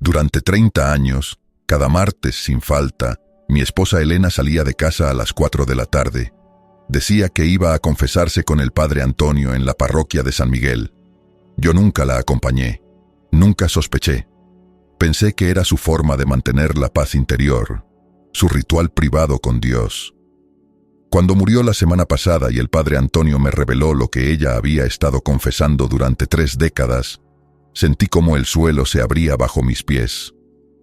Durante 30 años, cada martes sin falta, mi esposa Elena salía de casa a las 4 de la tarde. Decía que iba a confesarse con el padre Antonio en la parroquia de San Miguel. Yo nunca la acompañé, nunca sospeché. Pensé que era su forma de mantener la paz interior, su ritual privado con Dios. Cuando murió la semana pasada y el padre Antonio me reveló lo que ella había estado confesando durante 3 décadas, sentí como el suelo se abría bajo mis pies.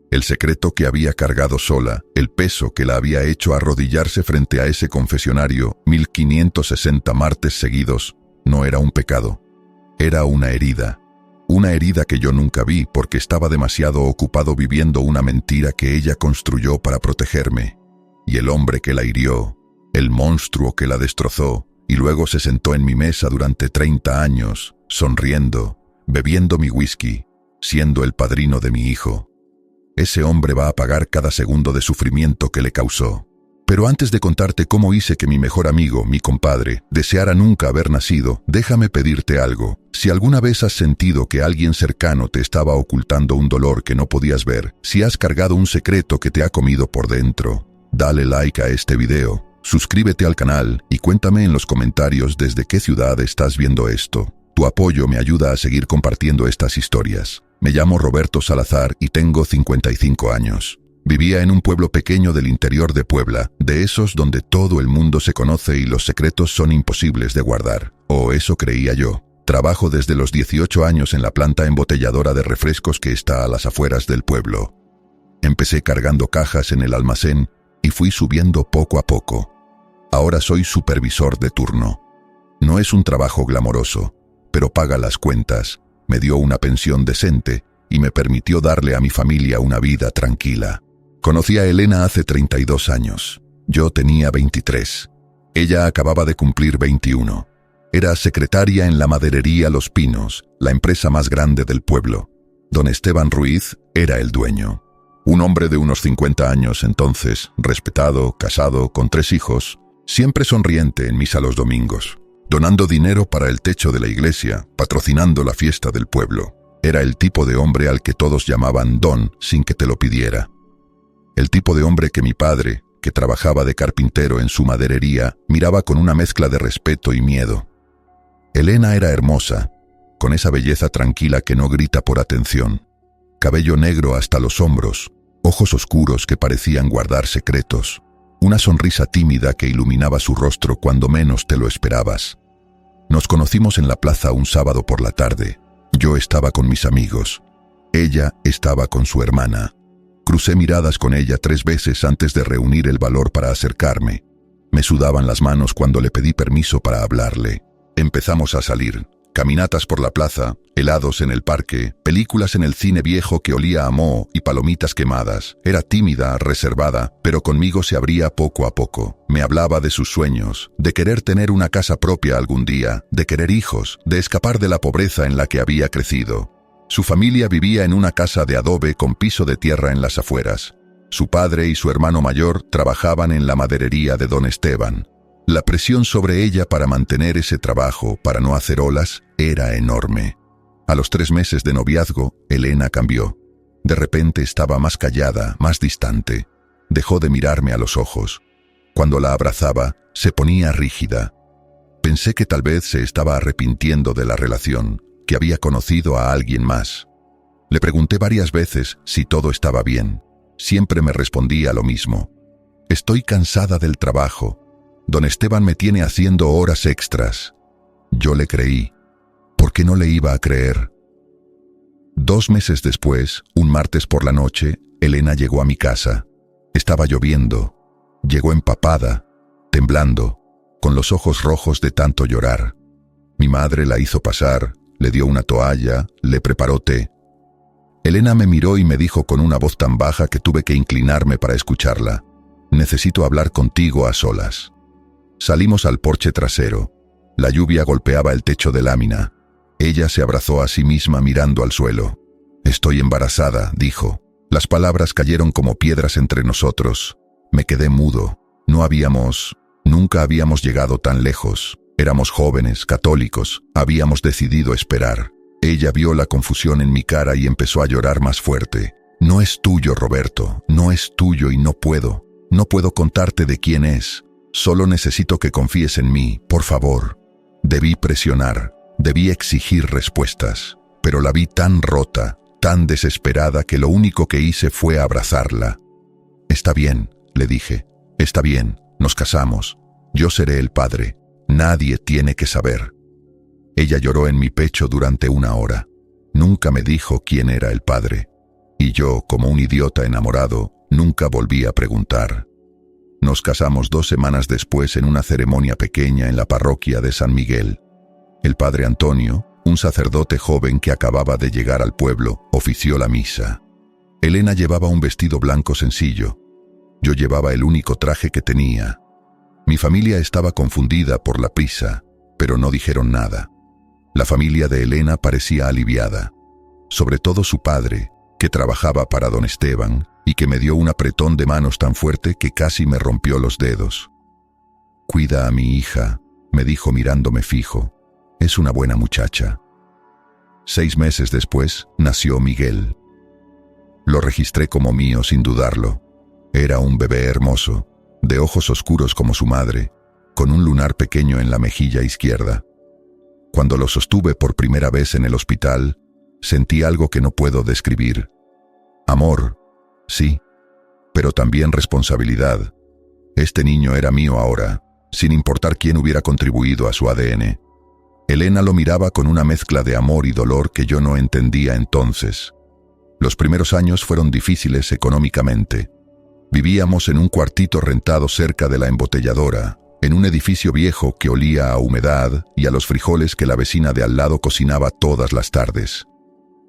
El secreto que había cargado sola, el peso que la había hecho arrodillarse frente a ese confesionario 1560 martes seguidos, no era un pecado. Era una herida que yo nunca vi porque estaba demasiado ocupado viviendo una mentira que ella construyó para protegerme. Y el hombre que la hirió, el monstruo que la destrozó, y luego se sentó en mi mesa durante 30 años, sonriendo, bebiendo mi whisky, siendo el padrino de mi hijo. Ese hombre va a pagar cada segundo de sufrimiento que le causó. Pero antes de contarte cómo hice que mi mejor amigo, mi compadre, deseara nunca haber nacido, déjame pedirte algo. Si alguna vez has sentido que alguien cercano te estaba ocultando un dolor que no podías ver, si has cargado un secreto que te ha comido por dentro, dale like a este video, suscríbete al canal y cuéntame en los comentarios desde qué ciudad estás viendo esto. Tu apoyo me ayuda a seguir compartiendo estas historias. Me llamo Roberto Salazar y tengo 55 años. Vivía en un pueblo pequeño del interior de Puebla, de esos donde todo el mundo se conoce y los secretos son imposibles de guardar. O eso creía yo. Trabajo desde los 18 años en la planta embotelladora de refrescos que está a las afueras del pueblo. Empecé cargando cajas en el almacén y fui subiendo poco a poco. Ahora soy supervisor de turno. No es un trabajo glamoroso, pero paga las cuentas. Me dio una pensión decente y me permitió darle a mi familia una vida tranquila. Conocí a Elena hace 32 años. Yo tenía 23. Ella acababa de cumplir 21. Era secretaria en la maderería Los Pinos, la empresa más grande del pueblo. Don Esteban Ruiz era el dueño. Un hombre de unos 50 años entonces, respetado, casado, con 3 hijos, siempre sonriente en misa los domingos, donando dinero para el techo de la iglesia, patrocinando la fiesta del pueblo. Era el tipo de hombre al que todos llamaban Don sin que te lo pidiera. El tipo de hombre que mi padre, que trabajaba de carpintero en su maderería, miraba con una mezcla de respeto y miedo. Elena era hermosa, con esa belleza tranquila que no grita por atención. Cabello negro hasta los hombros, ojos oscuros que parecían guardar secretos, una sonrisa tímida que iluminaba su rostro cuando menos te lo esperabas. Nos conocimos en la plaza un sábado por la tarde. Yo estaba con mis amigos. Ella estaba con su hermana. Crucé miradas con ella 3 veces antes de reunir el valor para acercarme. Me sudaban las manos cuando le pedí permiso para hablarle. Empezamos a salir. Caminatas por la plaza, helados en el parque, películas en el cine viejo que olía a moho y palomitas quemadas. Era tímida, reservada, pero conmigo se abría poco a poco. Me hablaba de sus sueños, de querer tener una casa propia algún día, de querer hijos, de escapar de la pobreza en la que había crecido. Su familia vivía en una casa de adobe con piso de tierra en las afueras. Su padre y su hermano mayor trabajaban en la maderería de Don Esteban. La presión sobre ella para mantener ese trabajo, para no hacer olas, era enorme. A los 3 meses de noviazgo, Elena cambió. De repente estaba más callada, más distante. Dejó de mirarme a los ojos. Cuando la abrazaba, se ponía rígida. Pensé que tal vez se estaba arrepintiendo de la relación, que había conocido a alguien más. Le pregunté varias veces si todo estaba bien. Siempre me respondía lo mismo. Estoy cansada del trabajo. Don Esteban me tiene haciendo horas extras. Yo le creí. ¿Por qué no le iba a creer? 2 meses después, un martes por la noche, Elena llegó a mi casa. Estaba lloviendo. Llegó empapada, temblando, con los ojos rojos de tanto llorar. Mi madre la hizo pasar, le dio una toalla, le preparó té. Elena me miró y me dijo con una voz tan baja que tuve que inclinarme para escucharla. Necesito hablar contigo a solas. Salimos al porche trasero. La lluvia golpeaba el techo de lámina. Ella se abrazó a sí misma mirando al suelo. Estoy embarazada, dijo. Las palabras cayeron como piedras entre nosotros. Me quedé mudo. Nunca habíamos llegado tan lejos. Éramos jóvenes, católicos. Habíamos decidido esperar. Ella vio la confusión en mi cara y empezó a llorar más fuerte. No es tuyo, Roberto, no es tuyo y no puedo contarte de quién es. Solo necesito que confíes en mí, por favor. Debí presionar, debí exigir respuestas, pero la vi tan rota, tan desesperada que lo único que hice fue abrazarla. Está bien, le dije, está bien, nos casamos. Yo seré el padre, nadie tiene que saber. Ella lloró en mi pecho durante 1 hora. Nunca me dijo quién era el padre. Y yo, como un idiota enamorado, nunca volví a preguntar. Nos casamos 2 semanas después en una ceremonia pequeña en la parroquia de San Miguel. El padre Antonio, un sacerdote joven que acababa de llegar al pueblo, ofició la misa. Elena llevaba un vestido blanco sencillo. Yo llevaba el único traje que tenía. Mi familia estaba confundida por la prisa, pero no dijeron nada. La familia de Elena parecía aliviada, sobre todo su padre, que trabajaba para don Esteban y que me dio un apretón de manos tan fuerte que casi me rompió los dedos. «Cuida a mi hija», me dijo mirándome fijo. «Es una buena muchacha». 6 meses después nació Miguel. Lo registré como mío sin dudarlo. Era un bebé hermoso, de ojos oscuros como su madre, con un lunar pequeño en la mejilla izquierda. Cuando lo sostuve por primera vez en el hospital, sentí algo que no puedo describir. Amor, sí, pero también responsabilidad. Este niño era mío ahora, sin importar quién hubiera contribuido a su ADN. Elena lo miraba con una mezcla de amor y dolor que yo no entendía entonces. Los primeros años fueron difíciles económicamente. Vivíamos en un cuartito rentado cerca de la embotelladora, en un edificio viejo que olía a humedad y a los frijoles que la vecina de al lado cocinaba todas las tardes.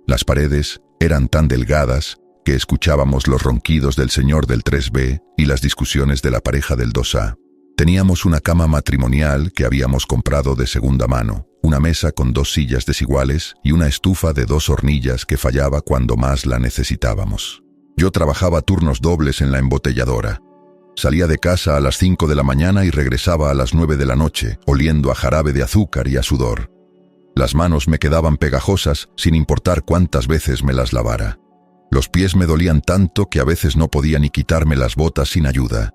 Las paredes eran tan delgadas que escuchábamos los ronquidos del señor del 3B y las discusiones de la pareja del 2A. Teníamos una cama matrimonial que habíamos comprado de segunda mano, una mesa con 2 sillas desiguales y una estufa de 2 hornillas que fallaba cuando más la necesitábamos. Yo trabajaba turnos dobles en la embotelladora. Salía de casa a las 5 de la mañana y regresaba a las 9 de la noche, oliendo a jarabe de azúcar y a sudor. Las manos me quedaban pegajosas sin importar cuántas veces me las lavara. Los pies me dolían tanto que a veces no podía ni quitarme las botas sin ayuda.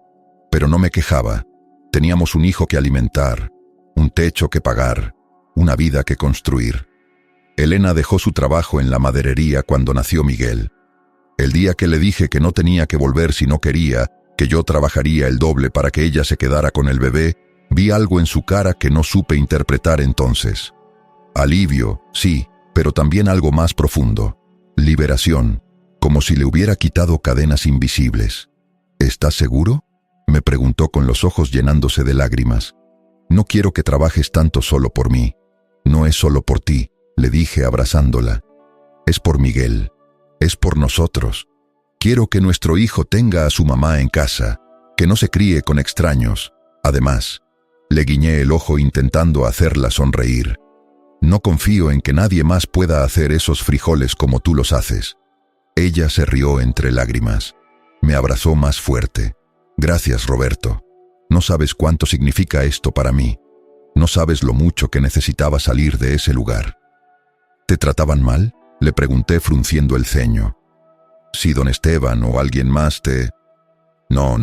Pero no me quejaba. Teníamos un hijo que alimentar, un techo que pagar, una vida que construir. Elena dejó su trabajo en la maderería cuando nació Miguel. El día que le dije que no tenía que volver si no quería, que yo trabajaría el doble para que ella se quedara con el bebé, vi algo en su cara que no supe interpretar entonces. Alivio, sí, pero también algo más profundo. Liberación, como si le hubiera quitado cadenas invisibles. ¿Estás seguro?, me preguntó con los ojos llenándose de lágrimas. No quiero que trabajes tanto solo por mí. No es solo por ti, le dije abrazándola. Es por Miguel. Es por nosotros. Quiero que nuestro hijo tenga a su mamá en casa, que no se críe con extraños. Además, le guiñé el ojo intentando hacerla sonreír. No confío en que nadie más pueda hacer esos frijoles como tú los haces. Ella se rió entre lágrimas. Me abrazó más fuerte. Gracias, Roberto. No sabes cuánto significa esto para mí. No sabes lo mucho que necesitaba salir de ese lugar. ¿Te trataban mal?, le pregunté frunciendo el ceño. Si don Esteban o alguien más te... No,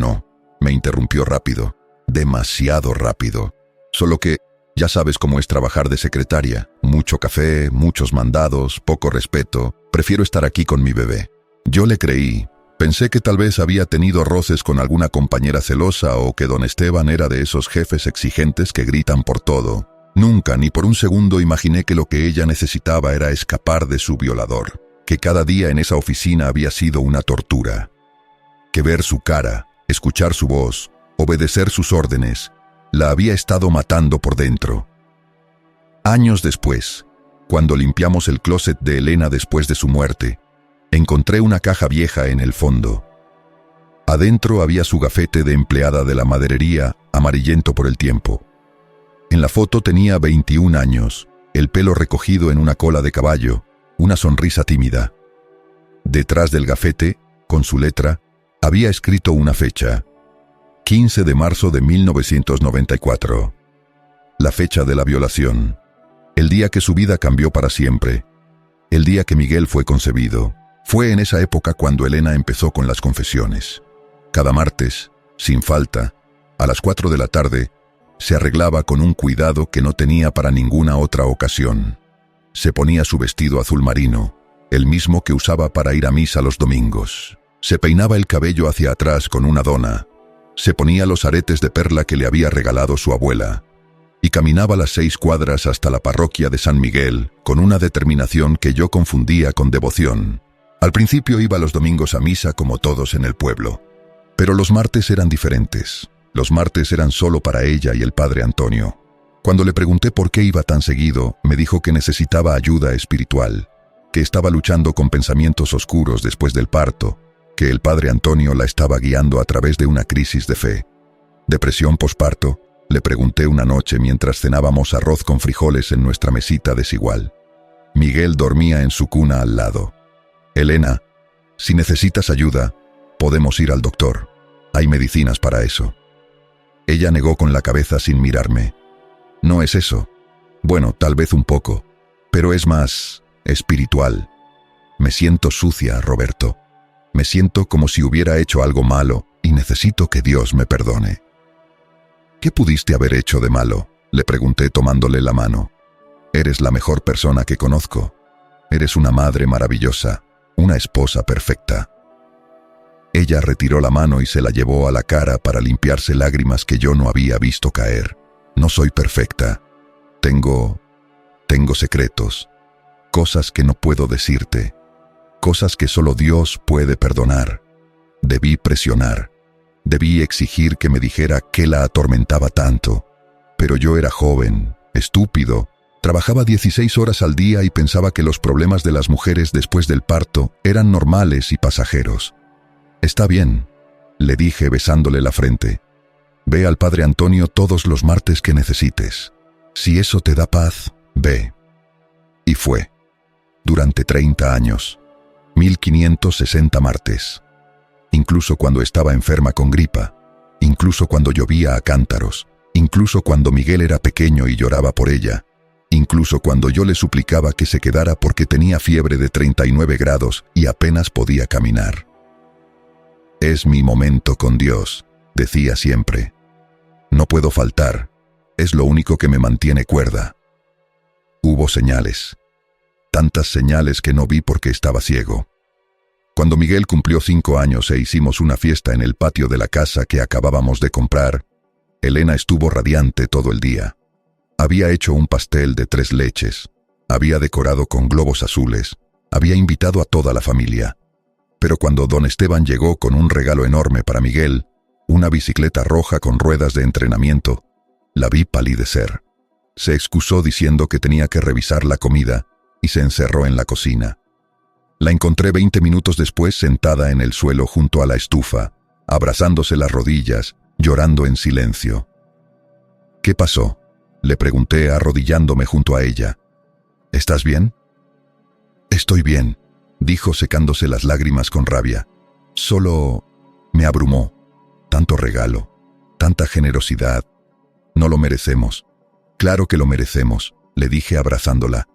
me interrumpió rápido. Demasiado rápido. Solo que, ya sabes cómo es trabajar de secretaria. Mucho café, muchos mandados, poco respeto. Prefiero estar aquí con mi bebé. Yo le creí. Pensé que tal vez había tenido roces con alguna compañera celosa o que don Esteban era de esos jefes exigentes que gritan por todo. Nunca, ni por un segundo, imaginé que lo que ella necesitaba era escapar de su violador, que cada día en esa oficina había sido una tortura, que ver su cara, escuchar su voz, obedecer sus órdenes, la había estado matando por dentro. Años después, cuando limpiamos el closet de Elena después de su muerte, encontré una caja vieja en el fondo. Adentro había su gafete de empleada de la maderería, amarillento por el tiempo. En la foto tenía 21 años, el pelo recogido en una cola de caballo, una sonrisa tímida. Detrás del gafete, con su letra, había escrito una fecha: 15 de marzo de 1994. La fecha de la violación. El día que su vida cambió para siempre. El día que Miguel fue concebido. Fue en esa época cuando Elena empezó con las confesiones. Cada martes, sin falta, a las 4 de la tarde, se arreglaba con un cuidado que no tenía para ninguna otra ocasión. Se ponía su vestido azul marino, el mismo que usaba para ir a misa los domingos. Se peinaba el cabello hacia atrás con una dona. Se ponía los aretes de perla que le había regalado su abuela. Y caminaba las 6 cuadras hasta la parroquia de San Miguel con una determinación que yo confundía con devoción. Al principio iba los domingos a misa como todos en el pueblo. Pero los martes eran diferentes. Los martes eran solo para ella y el padre Antonio. Cuando le pregunté por qué iba tan seguido, me dijo que necesitaba ayuda espiritual, que estaba luchando con pensamientos oscuros después del parto, que el padre Antonio la estaba guiando a través de una crisis de fe. ¿Depresión posparto?, le pregunté una noche mientras cenábamos arroz con frijoles en nuestra mesita desigual. Miguel dormía en su cuna al lado. Elena, si necesitas ayuda, podemos ir al doctor. Hay medicinas para eso. Ella negó con la cabeza sin mirarme. No es eso. Bueno, tal vez un poco, pero es más espiritual. Me siento sucia, Roberto. Me siento como si hubiera hecho algo malo y necesito que Dios me perdone. ¿Qué pudiste haber hecho de malo?, le pregunté tomándole la mano. Eres la mejor persona que conozco. Eres una madre maravillosa, una esposa perfecta. Ella retiró la mano y se la llevó a la cara para limpiarse lágrimas que yo no había visto caer. No soy perfecta. Tengo secretos, cosas que no puedo decirte, cosas que solo Dios puede perdonar. Debí presionar. Debí exigir que me dijera qué la atormentaba tanto. Pero yo era joven, estúpido, trabajaba 16 horas al día y pensaba que los problemas de las mujeres después del parto eran normales y pasajeros. Está bien, le dije besándole la frente. Ve al padre Antonio todos los martes que necesites. Si eso te da paz, ve. Y fue. Durante 30 años. 1560 martes. Incluso cuando estaba enferma con gripa, incluso cuando llovía a cántaros, incluso cuando Miguel era pequeño y lloraba por ella, incluso cuando yo le suplicaba que se quedara porque tenía fiebre de 39 grados y apenas podía caminar. Es mi momento con Dios, decía siempre. No puedo faltar, es lo único que me mantiene cuerda. Hubo señales, tantas señales que no vi porque estaba ciego. Cuando Miguel cumplió 5 años e hicimos una fiesta en el patio de la casa que acabábamos de comprar, Elena estuvo radiante todo el día. Había hecho un pastel de 3 leches, había decorado con globos azules, había invitado a toda la familia. Pero cuando don Esteban llegó con un regalo enorme para Miguel, una bicicleta roja con ruedas de entrenamiento, la vi palidecer. Se excusó diciendo que tenía que revisar la comida y se encerró en la cocina. La encontré 20 minutos después sentada en el suelo junto a la estufa, abrazándose las rodillas, llorando en silencio. ¿Qué pasó?, le pregunté arrodillándome junto a ella. ¿Estás bien? Estoy bien, dijo secándose las lágrimas con rabia. Solo me abrumó. Tanto regalo, tanta generosidad. No lo merecemos. Claro que lo merecemos, le dije abrazándola.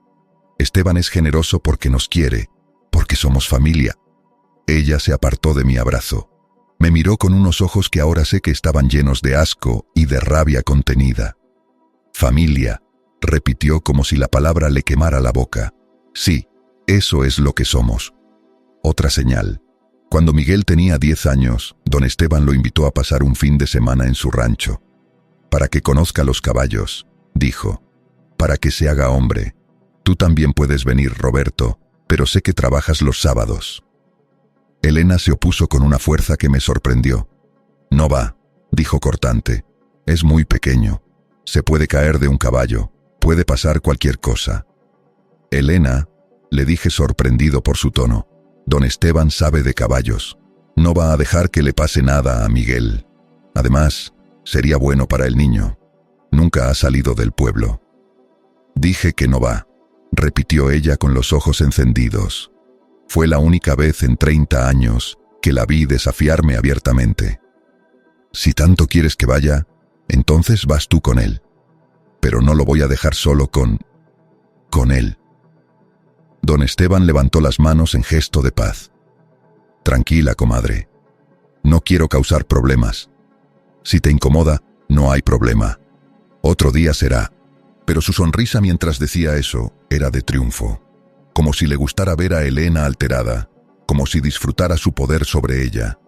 Esteban es generoso porque nos quiere, porque somos familia. Ella se apartó de mi abrazo. Me miró con unos ojos que ahora sé que estaban llenos de asco y de rabia contenida. Familia, repitió como si la palabra le quemara la boca. Sí, eso es lo que somos. Otra señal. Cuando Miguel tenía 10 años, don Esteban lo invitó a pasar un fin de semana en su rancho. Para que conozca los caballos, dijo. Para que se haga hombre. Tú también puedes venir, Roberto, pero sé que trabajas los sábados. Elena se opuso con una fuerza que me sorprendió. No va, dijo cortante. Es muy pequeño. Se puede caer de un caballo. Puede pasar cualquier cosa. Elena, le dije sorprendido por su tono. Don Esteban sabe de caballos. No va a dejar que le pase nada a Miguel. Además, sería bueno para el niño. Nunca ha salido del pueblo. Dije que no va, repitió ella con los ojos encendidos. Fue la única vez en 30 años que la vi desafiarme abiertamente. Si tanto quieres que vaya, entonces vas tú con él. Pero no lo voy a dejar solo con él. Don Esteban levantó las manos en gesto de paz. Tranquila, comadre. No quiero causar problemas. Si te incomoda, no hay problema. Otro día será. Pero su sonrisa mientras decía eso era de triunfo. Como si le gustara ver a Elena alterada, como si disfrutara su poder sobre ella.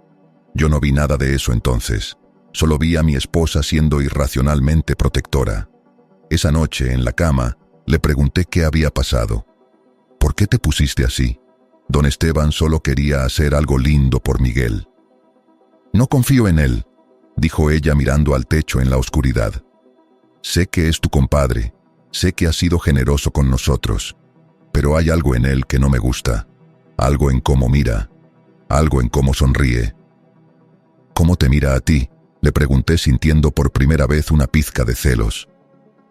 Yo no vi nada de eso entonces. Solo vi a mi esposa siendo irracionalmente protectora. Esa noche, en la cama, le pregunté qué había pasado. ¿Por qué te pusiste así? Don Esteban solo quería hacer algo lindo por Miguel. No confío en él, dijo ella mirando al techo en la oscuridad. Sé que es tu compadre, sé que ha sido generoso con nosotros, pero hay algo en él que no me gusta, algo en cómo mira, algo en cómo sonríe. ¿Cómo te mira a ti?, le pregunté sintiendo por primera vez una pizca de celos.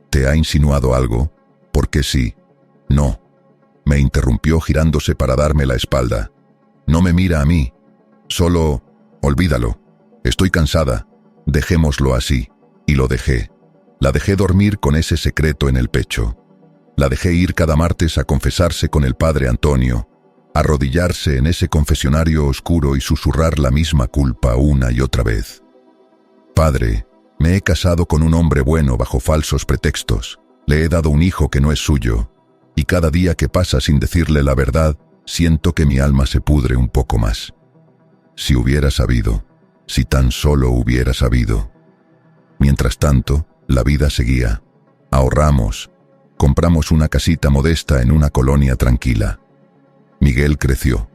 ¿Te ha insinuado algo? ¿Por qué sí? No. Me interrumpió girándose para darme la espalda. No me mira a mí. Solo, olvídalo. Estoy cansada. Dejémoslo así. Y lo dejé. La dejé dormir con ese secreto en el pecho. La dejé ir cada martes a confesarse con el padre Antonio, arrodillarse en ese confesionario oscuro y susurrar la misma culpa una y otra vez. Padre, me he casado con un hombre bueno bajo falsos pretextos. Le he dado un hijo que no es suyo. Y cada día que pasa sin decirle la verdad, siento que mi alma se pudre un poco más. Si hubiera sabido, si tan solo hubiera sabido. Mientras tanto, la vida seguía. Ahorramos. Compramos una casita modesta en una colonia tranquila. Miguel creció.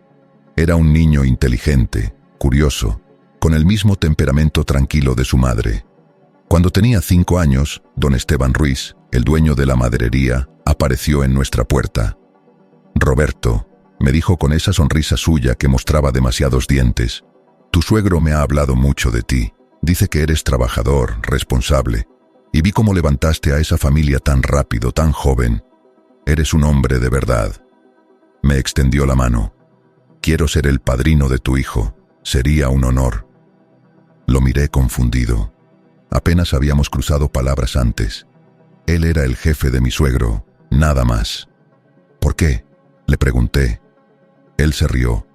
Era un niño inteligente, curioso, con el mismo temperamento tranquilo de su madre. Cuando tenía 5 años, don Esteban Ruiz, el dueño de la maderería, apareció en nuestra puerta. Roberto, me dijo con esa sonrisa suya que mostraba demasiados dientes, tu suegro me ha hablado mucho de ti. Dice que eres trabajador, responsable, y vi cómo levantaste a esa familia tan rápido, tan joven. Eres un hombre de verdad. Me extendió la mano. Quiero ser el padrino de tu hijo. Sería un honor. Lo miré confundido. Apenas habíamos cruzado palabras antes. Él era el jefe de mi suegro, nada más. ¿Por qué?, le pregunté. Él se rió.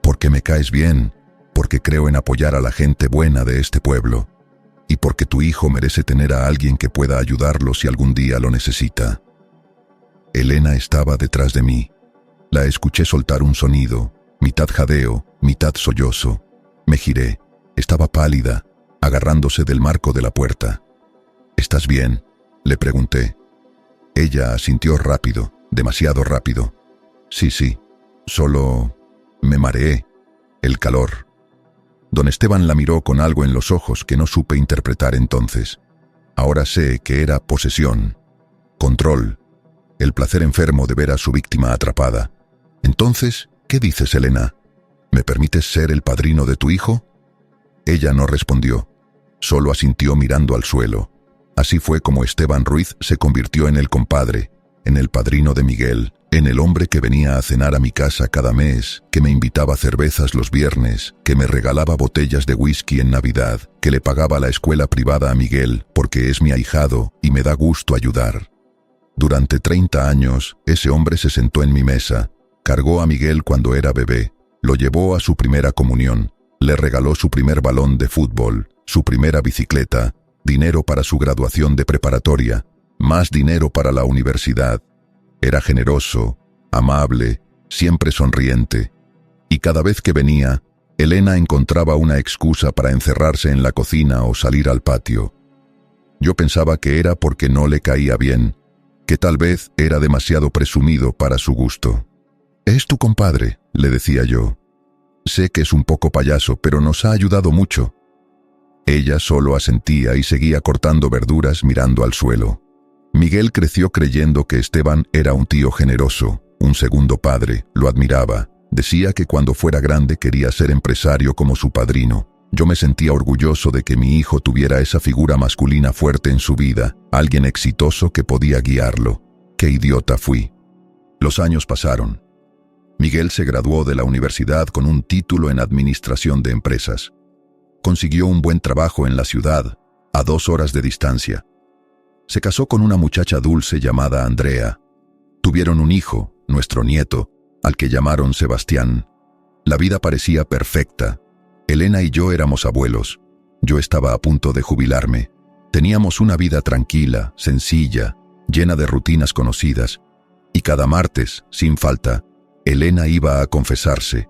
Porque me caes bien, porque creo en apoyar a la gente buena de este pueblo, y porque tu hijo merece tener a alguien que pueda ayudarlo si algún día lo necesita. Elena estaba detrás de mí. La escuché soltar un sonido, mitad jadeo, mitad sollozo. Me giré. Estaba pálida, agarrándose del marco de la puerta. ¿Estás bien?, le pregunté. Ella asintió rápido, demasiado rápido. Sí, solo me mareé. El calor. Don Esteban la miró con algo en los ojos que no supe interpretar entonces. Ahora sé que era posesión, control, el placer enfermo de ver a su víctima atrapada. Entonces, ¿qué dices, Elena? ¿Me permites ser el padrino de tu hijo? Ella no respondió, solo asintió mirando al suelo. Así fue como Esteban Ruiz se convirtió en el compadre, en el padrino de Miguel, en el hombre que venía a cenar a mi casa cada mes, que me invitaba cervezas los viernes, que me regalaba botellas de whisky en Navidad, que le pagaba la escuela privada a Miguel porque es mi ahijado y me da gusto ayudar. Durante 30 años, ese hombre se sentó en mi mesa, cargó a Miguel cuando era bebé, lo llevó a su primera comunión, le regaló su primer balón de fútbol, su primera bicicleta, dinero para su graduación de preparatoria, más dinero para la universidad. Era generoso, amable, siempre sonriente. Y cada vez que venía, Elena encontraba una excusa para encerrarse en la cocina o salir al patio. Yo pensaba que era porque no le caía bien, que tal vez era demasiado presumido para su gusto. «Es tu compadre», le decía yo. «Sé que es un poco payaso, pero nos ha ayudado mucho». Ella solo asentía y seguía cortando verduras mirando al suelo. Miguel creció creyendo que Esteban era un tío generoso, un segundo padre, lo admiraba. Decía que cuando fuera grande quería ser empresario como su padrino. Yo me sentía orgulloso de que mi hijo tuviera esa figura masculina fuerte en su vida, alguien exitoso que podía guiarlo. ¡Qué idiota fui! Los años pasaron. Miguel se graduó de la universidad con un título en administración de empresas. Consiguió un buen trabajo en la ciudad, a 2 horas de distancia. Se casó con una muchacha dulce llamada Andrea. Tuvieron un hijo, nuestro nieto, al que llamaron Sebastián. La vida parecía perfecta. Elena y yo éramos abuelos. Yo estaba a punto de jubilarme. Teníamos una vida tranquila, sencilla, llena de rutinas conocidas. Y cada martes, sin falta, Elena iba a confesarse.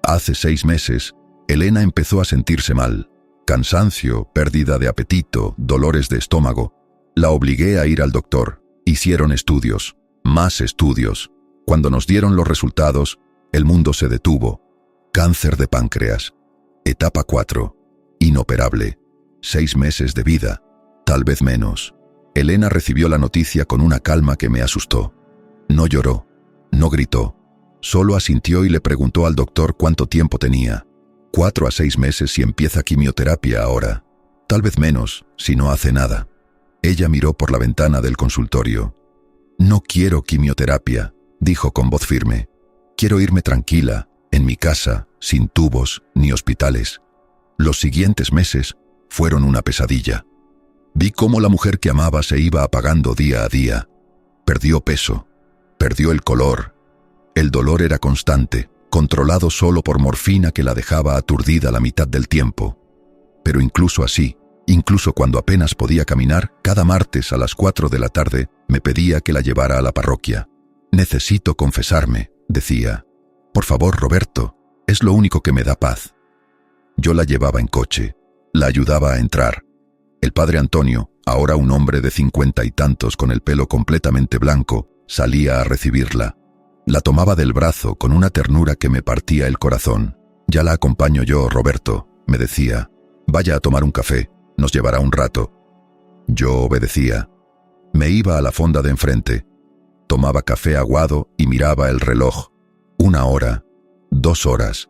Hace 6 meses, Elena empezó a sentirse mal. Cansancio, pérdida de apetito, dolores de estómago. La obligué a ir al doctor. Hicieron estudios, más estudios. Cuando nos dieron los resultados, el mundo se detuvo. Cáncer de páncreas. Etapa 4. Inoperable. 6 meses de vida. Tal vez menos. Elena recibió la noticia con una calma que me asustó. No lloró, no gritó. Solo asintió y le preguntó al doctor cuánto tiempo tenía. 4 a 6 meses si empieza quimioterapia ahora. Tal vez menos, si no hace nada. Ella miró por la ventana del consultorio. No quiero quimioterapia, dijo con voz firme. Quiero irme tranquila, en mi casa, sin tubos ni hospitales. Los siguientes meses fueron una pesadilla. Vi cómo la mujer que amaba se iba apagando día a día. Perdió peso, perdió el color. El dolor era constante, controlado solo por morfina que la dejaba aturdida la mitad del tiempo. Pero incluso así, incluso cuando apenas podía caminar, cada martes a las 4 de la tarde me pedía que la llevara a la parroquia. Necesito confesarme, decía. Por favor, Roberto, es lo único que me da paz. Yo la llevaba en coche, la ayudaba a entrar. El padre Antonio, ahora un hombre de 50 y tantos con el pelo completamente blanco, salía a recibirla. La tomaba del brazo con una ternura que me partía el corazón. Ya la acompaño yo, Roberto, me decía. Vaya a tomar un café, nos llevará un rato. Yo obedecía. Me iba a la fonda de enfrente. Tomaba café aguado y miraba el reloj. 1 hora, 2 horas.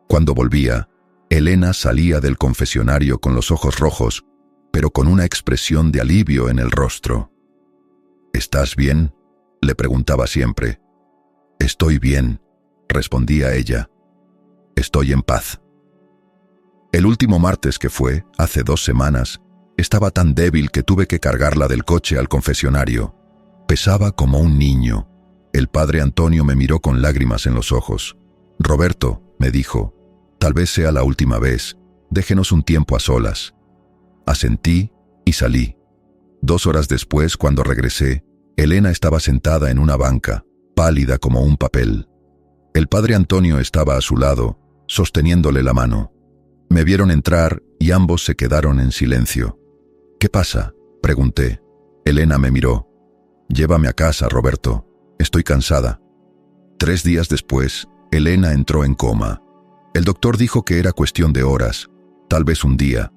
Cuando volvía, Elena salía del confesionario con los ojos rojos, pero con una expresión de alivio en el rostro. ¿Estás bien?, le preguntaba siempre. Estoy bien, respondía ella. Estoy en paz. El último martes que fue, hace 2 semanas, estaba tan débil que tuve que cargarla del coche al confesionario. Pesaba como un niño. El padre Antonio me miró con lágrimas en los ojos. Roberto, me dijo, tal vez sea la última vez, déjenos un tiempo a solas. Asentí y salí. 2 horas después, cuando regresé, Elena estaba sentada en una banca, pálida como un papel. El padre Antonio estaba a su lado, sosteniéndole la mano. Me vieron entrar y ambos se quedaron en silencio. ¿Qué pasa?, pregunté. Elena me miró. Llévame a casa, Roberto. Estoy cansada. 3 días después, Elena entró en coma. El doctor dijo que era cuestión de horas, tal vez un día.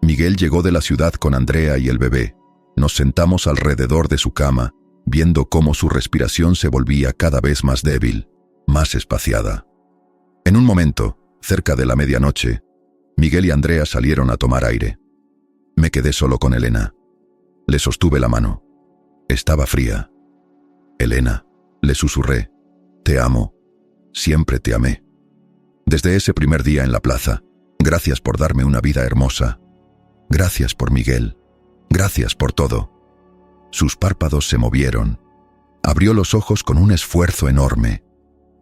Miguel llegó de la ciudad con Andrea y el bebé. Nos sentamos alrededor de su cama, viendo cómo su respiración se volvía cada vez más débil, más espaciada. En un momento, cerca de la medianoche, Miguel y Andrea salieron a tomar aire. Me quedé solo con Elena. Le sostuve la mano. Estaba fría. Elena, le susurré, te amo. Siempre te amé. Desde ese primer día en la plaza, gracias por darme una vida hermosa. Gracias por Miguel. Gracias por todo. Sus párpados se movieron. Abrió los ojos con un esfuerzo enorme.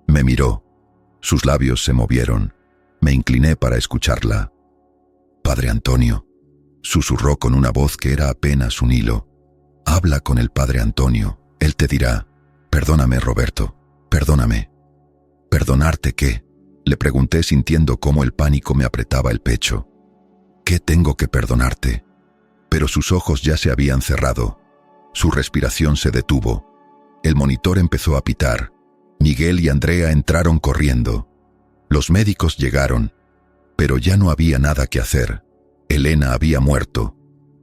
Me miró. Sus labios se movieron. Me incliné para escucharla. Padre Antonio, susurró con una voz que era apenas un hilo. Habla con el padre Antonio. Él te dirá, perdóname, Roberto, perdóname. ¿Perdonarte qué?, le pregunté sintiendo cómo el pánico me apretaba el pecho. ¿Qué tengo que perdonarte? Pero sus ojos ya se habían cerrado. Su respiración se detuvo. El monitor empezó a pitar. Miguel y Andrea entraron corriendo. Los médicos llegaron, pero ya no había nada que hacer. Elena había muerto,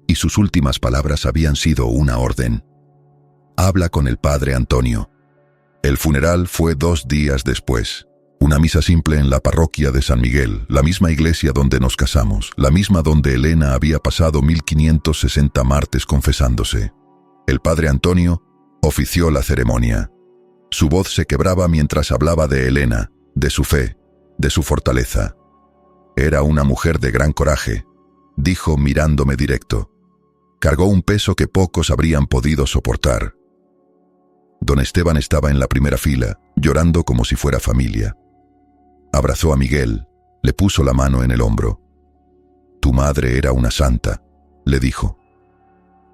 y sus últimas palabras habían sido una orden. Habla con el padre Antonio. El funeral fue 2 días después. Una misa simple en la parroquia de San Miguel, la misma iglesia donde nos casamos, la misma donde Elena había pasado 1560 martes confesándose. El padre Antonio ofició la ceremonia. Su voz se quebraba mientras hablaba de Elena, de su fe, de su fortaleza. Era una mujer de gran coraje, dijo mirándome directo. Cargó un peso que pocos habrían podido soportar. Don Esteban estaba en la primera fila, llorando como si fuera familia. Abrazó a Miguel, le puso la mano en el hombro. «Tu madre era una santa», le dijo.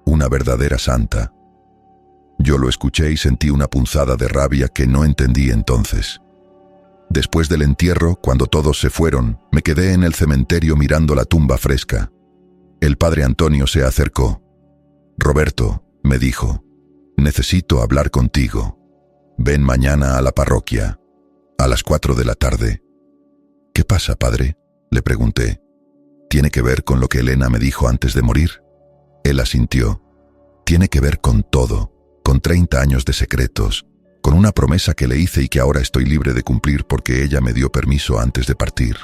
«Una verdadera santa». Yo lo escuché y sentí una punzada de rabia que no entendí entonces. Después del entierro, cuando todos se fueron, me quedé en el cementerio mirando la tumba fresca. El padre Antonio se acercó. «Roberto», me dijo, «necesito hablar contigo. Ven mañana a la parroquia, a las 4 de la tarde». «¿Qué pasa, padre?», le pregunté. «¿Tiene que ver con lo que Elena me dijo antes de morir?». Él asintió. «Tiene que ver con todo, con 30 años de secretos, con una promesa que le hice y que ahora estoy libre de cumplir porque ella me dio permiso antes de partir».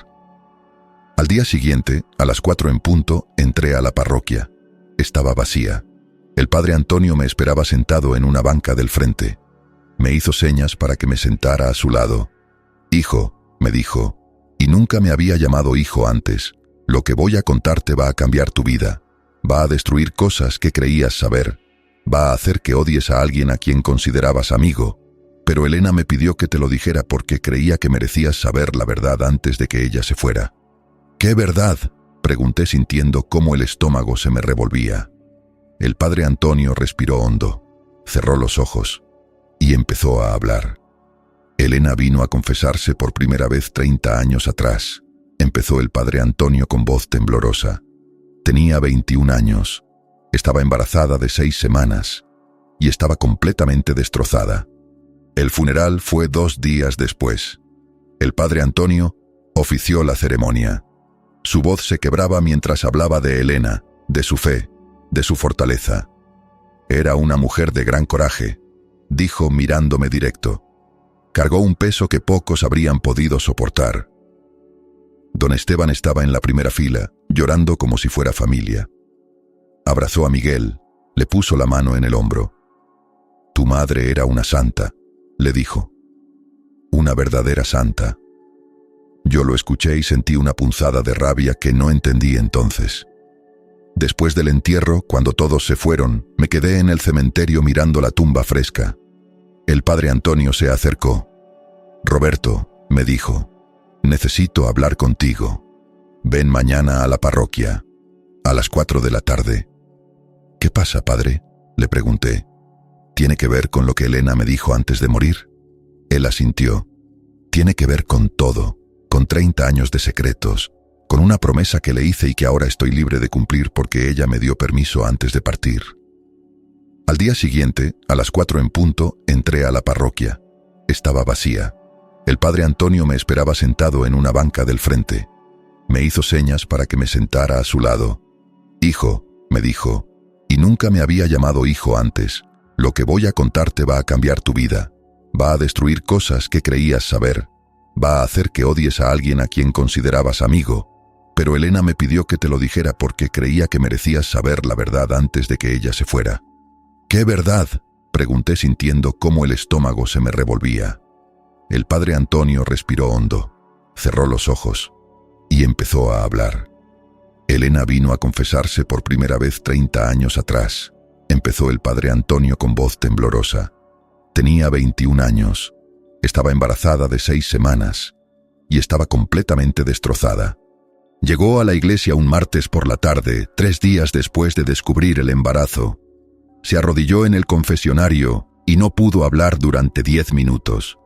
Al día siguiente, a las 4 en punto, entré a la parroquia. Estaba vacía. El padre Antonio me esperaba sentado en una banca del frente. Me hizo señas para que me sentara a su lado. «Hijo», me dijo, «y nunca me había llamado hijo antes. Lo que voy a contarte va a cambiar tu vida. Va a destruir cosas que creías saber. Va a hacer que odies a alguien a quien considerabas amigo. Pero Elena me pidió que te lo dijera porque creía que merecías saber la verdad antes de que ella se fuera». «¿Qué verdad?», pregunté sintiendo cómo el estómago se me revolvía. El padre Antonio respiró hondo, cerró los ojos y empezó a hablar. «Elena vino a confesarse por primera vez 30 años atrás», empezó el padre Antonio con voz temblorosa. «Tenía 21 años, estaba embarazada de 6 semanas y estaba completamente destrozada. El funeral fue 2 días después. El padre Antonio ofició la ceremonia. Su voz se quebraba mientras hablaba de Elena, de su fe, de su fortaleza. Era una mujer de gran coraje», dijo mirándome directo. «Cargó un peso que pocos habrían podido soportar». Don Esteban estaba en la primera fila, llorando como si fuera familia. Abrazó a Miguel, le puso la mano en el hombro. «Tu madre era una santa», le dijo. «Una verdadera santa». Yo lo escuché y sentí una punzada de rabia que no entendí entonces. Después del entierro, cuando todos se fueron, me quedé en el cementerio mirando la tumba fresca. El padre Antonio se acercó. «Roberto», me dijo, «necesito hablar contigo. Ven mañana a la parroquia, a las 4 de la tarde». «¿Qué pasa, padre?», le pregunté. «¿Tiene que ver con lo que Elena me dijo antes de morir?». Él asintió. «Tiene que ver con todo, con 30 años de secretos, con una promesa que le hice y que ahora estoy libre de cumplir porque ella me dio permiso antes de partir». Al día siguiente, a las 4 en punto, entré a la parroquia. Estaba vacía. El padre Antonio me esperaba sentado en una banca del frente. Me hizo señas para que me sentara a su lado. «Hijo», me dijo, «y nunca me había llamado hijo antes. Lo que voy a contarte va a cambiar tu vida. Va a destruir cosas que creías saber. Va a hacer que odies a alguien a quien considerabas amigo. Pero Elena me pidió que te lo dijera porque creía que merecías saber la verdad antes de que ella se fuera». «¿Qué verdad?», pregunté sintiendo cómo el estómago se me revolvía. El padre Antonio respiró hondo, cerró los ojos y empezó a hablar. «Elena vino a confesarse por primera vez 30 años atrás», empezó el padre Antonio con voz temblorosa. «Tenía 21 años, estaba embarazada de 6 semanas y estaba completamente destrozada. Llegó a la iglesia un martes por la tarde, 3 días después de descubrir el embarazo. Se arrodilló en el confesionario y no pudo hablar durante 10 minutos.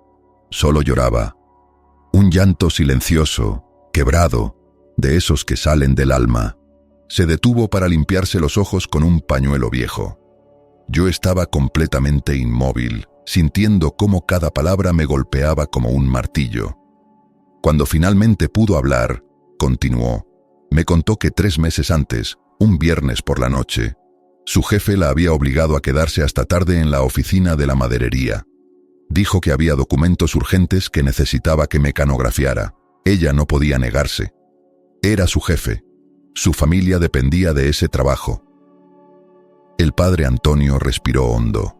Solo lloraba. Un llanto silencioso, quebrado, de esos que salen del alma. Se detuvo para limpiarse los ojos con un pañuelo viejo. Yo estaba completamente inmóvil, sintiendo cómo cada palabra me golpeaba como un martillo. Cuando finalmente pudo hablar, continuó. Me contó que 3 meses antes, un viernes por la noche, su jefe la había obligado a quedarse hasta tarde en la oficina de la maderería. Dijo que había documentos urgentes que necesitaba que mecanografiara. Ella no podía negarse. Era su jefe. Su familia dependía de ese trabajo. El padre Antonio respiró hondo.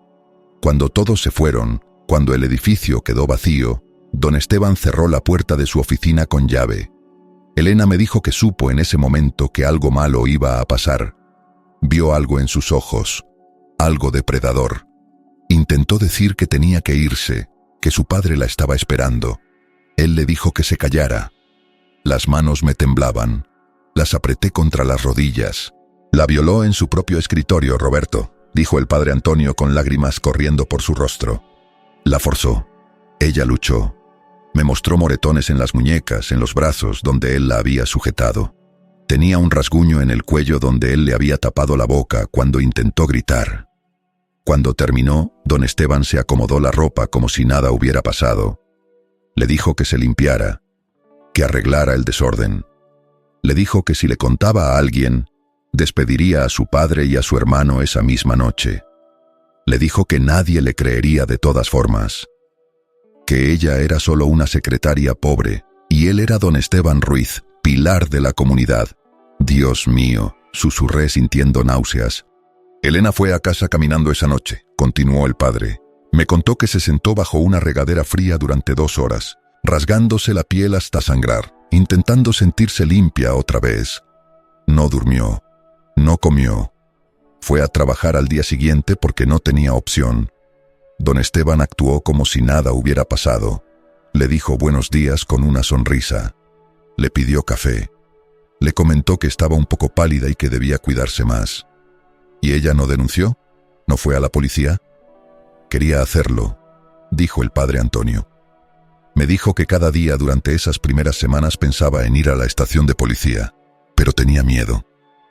Cuando todos se fueron, cuando el edificio quedó vacío, don Esteban cerró la puerta de su oficina con llave. Elena me dijo que supo en ese momento que algo malo iba a pasar. Vio algo en sus ojos, algo depredador. Intentó decir que tenía que irse, que su padre la estaba esperando. Él le dijo que se callara. Las manos me temblaban. Las apreté contra las rodillas. La violó en su propio escritorio, Roberto, dijo el padre Antonio con lágrimas corriendo por su rostro. La forzó. Ella luchó. Me mostró moretones en las muñecas, en los brazos, donde él la había sujetado. Tenía un rasguño en el cuello donde él le había tapado la boca cuando intentó gritar. Cuando terminó, don Esteban se acomodó la ropa como si nada hubiera pasado. Le dijo que se limpiara, que arreglara el desorden. Le dijo que si le contaba a alguien, despediría a su padre y a su hermano esa misma noche. Le dijo que nadie le creería de todas formas, que ella era solo una secretaria pobre, y él era don Esteban Ruiz, pilar de la comunidad. Dios mío, susurré sintiendo náuseas. Elena fue a casa caminando esa noche, continuó el padre. Me contó que se sentó bajo una regadera fría durante 2 horas, rasgándose la piel hasta sangrar, intentando sentirse limpia otra vez. No durmió, no comió. Fue a trabajar al día siguiente porque no tenía opción. Don Esteban actuó como si nada hubiera pasado. Le dijo buenos días con una sonrisa. Le pidió café. Le comentó que estaba un poco pálida y que debía cuidarse más. ¿Y ella no denunció? ¿No fue a la policía? Quería hacerlo, dijo el padre Antonio. Me dijo que cada día durante esas primeras semanas pensaba en ir a la estación de policía, pero tenía miedo.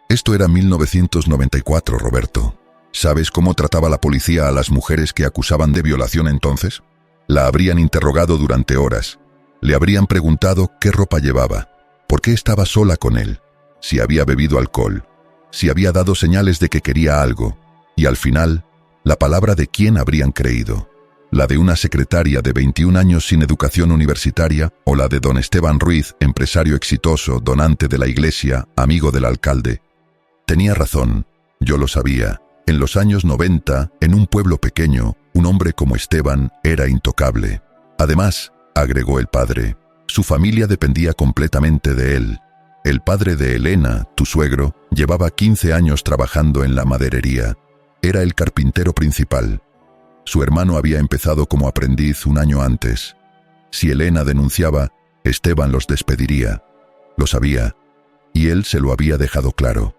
Esto era 1994, Roberto. ¿Sabes cómo trataba la policía a las mujeres que acusaban de violación entonces? La habrían interrogado durante horas. Le habrían preguntado qué ropa llevaba, por qué estaba sola con él, si había bebido alcohol, si había dado señales de que quería algo, y al final, la palabra de quién habrían creído, la de una secretaria de 21 años sin educación universitaria o la de don Esteban Ruiz, empresario exitoso, donante de la iglesia, amigo del alcalde. Tenía razón, yo lo sabía. En los años 90, en un pueblo pequeño, un hombre como Esteban era intocable. Además, agregó el padre, su familia dependía completamente de él. El padre de Elena, tu suegro, llevaba 15 años trabajando en la maderería. Era el carpintero principal. Su hermano había empezado como aprendiz un año antes. Si Elena denunciaba, Esteban los despediría. Lo sabía, y él se lo había dejado claro.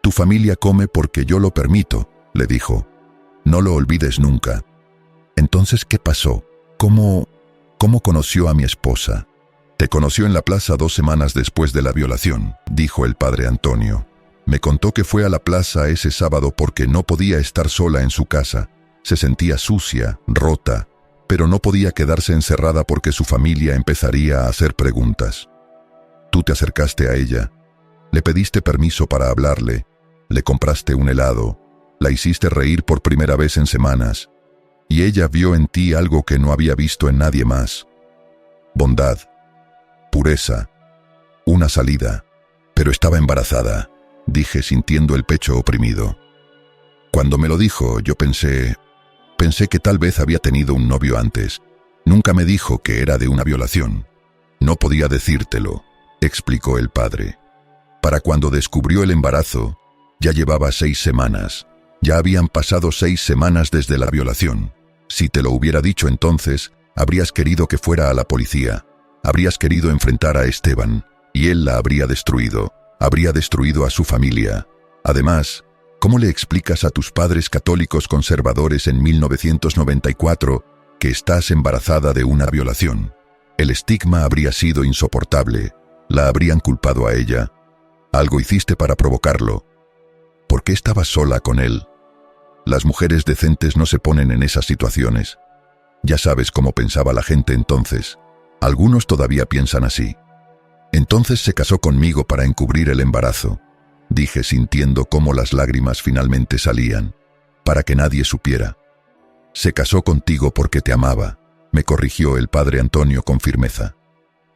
Tu familia come porque yo lo permito, le dijo. No lo olvides nunca. Entonces, ¿qué pasó? ¿Cómo conoció a mi esposa? Te conoció en la plaza 2 semanas después de la violación, dijo el padre Antonio. Me contó que fue a la plaza ese sábado porque no podía estar sola en su casa. Se sentía sucia, rota, pero no podía quedarse encerrada porque su familia empezaría a hacer preguntas. Tú te acercaste a ella, le pediste permiso para hablarle, le compraste un helado, la hiciste reír por primera vez en semanas, y ella vio en ti algo que no había visto en nadie más. Bondad, pureza, una salida. Pero estaba embarazada, dije sintiendo el pecho oprimido. Cuando me lo dijo, yo pensé que tal vez había tenido un novio antes. Nunca me dijo que era de una violación. No podía decírtelo, explicó el padre. Para cuando descubrió el embarazo, ya llevaba 6 semanas. Ya habían pasado 6 semanas desde la violación. Si te lo hubiera dicho entonces, habrías querido que fuera a la policía. Habrías querido enfrentar a Esteban, y él la habría destruido. Habría destruido a su familia. Además, ¿cómo le explicas a tus padres católicos conservadores en 1994 que estás embarazada de una violación? El estigma habría sido insoportable. La habrían culpado a ella. Algo hiciste para provocarlo. ¿Por qué estabas sola con él? Las mujeres decentes no se ponen en esas situaciones. Ya sabes cómo pensaba la gente entonces. Algunos todavía piensan así. Entonces se casó conmigo para encubrir el embarazo, dije sintiendo cómo las lágrimas finalmente salían, para que nadie supiera. Se casó contigo porque te amaba, me corrigió el padre Antonio con firmeza.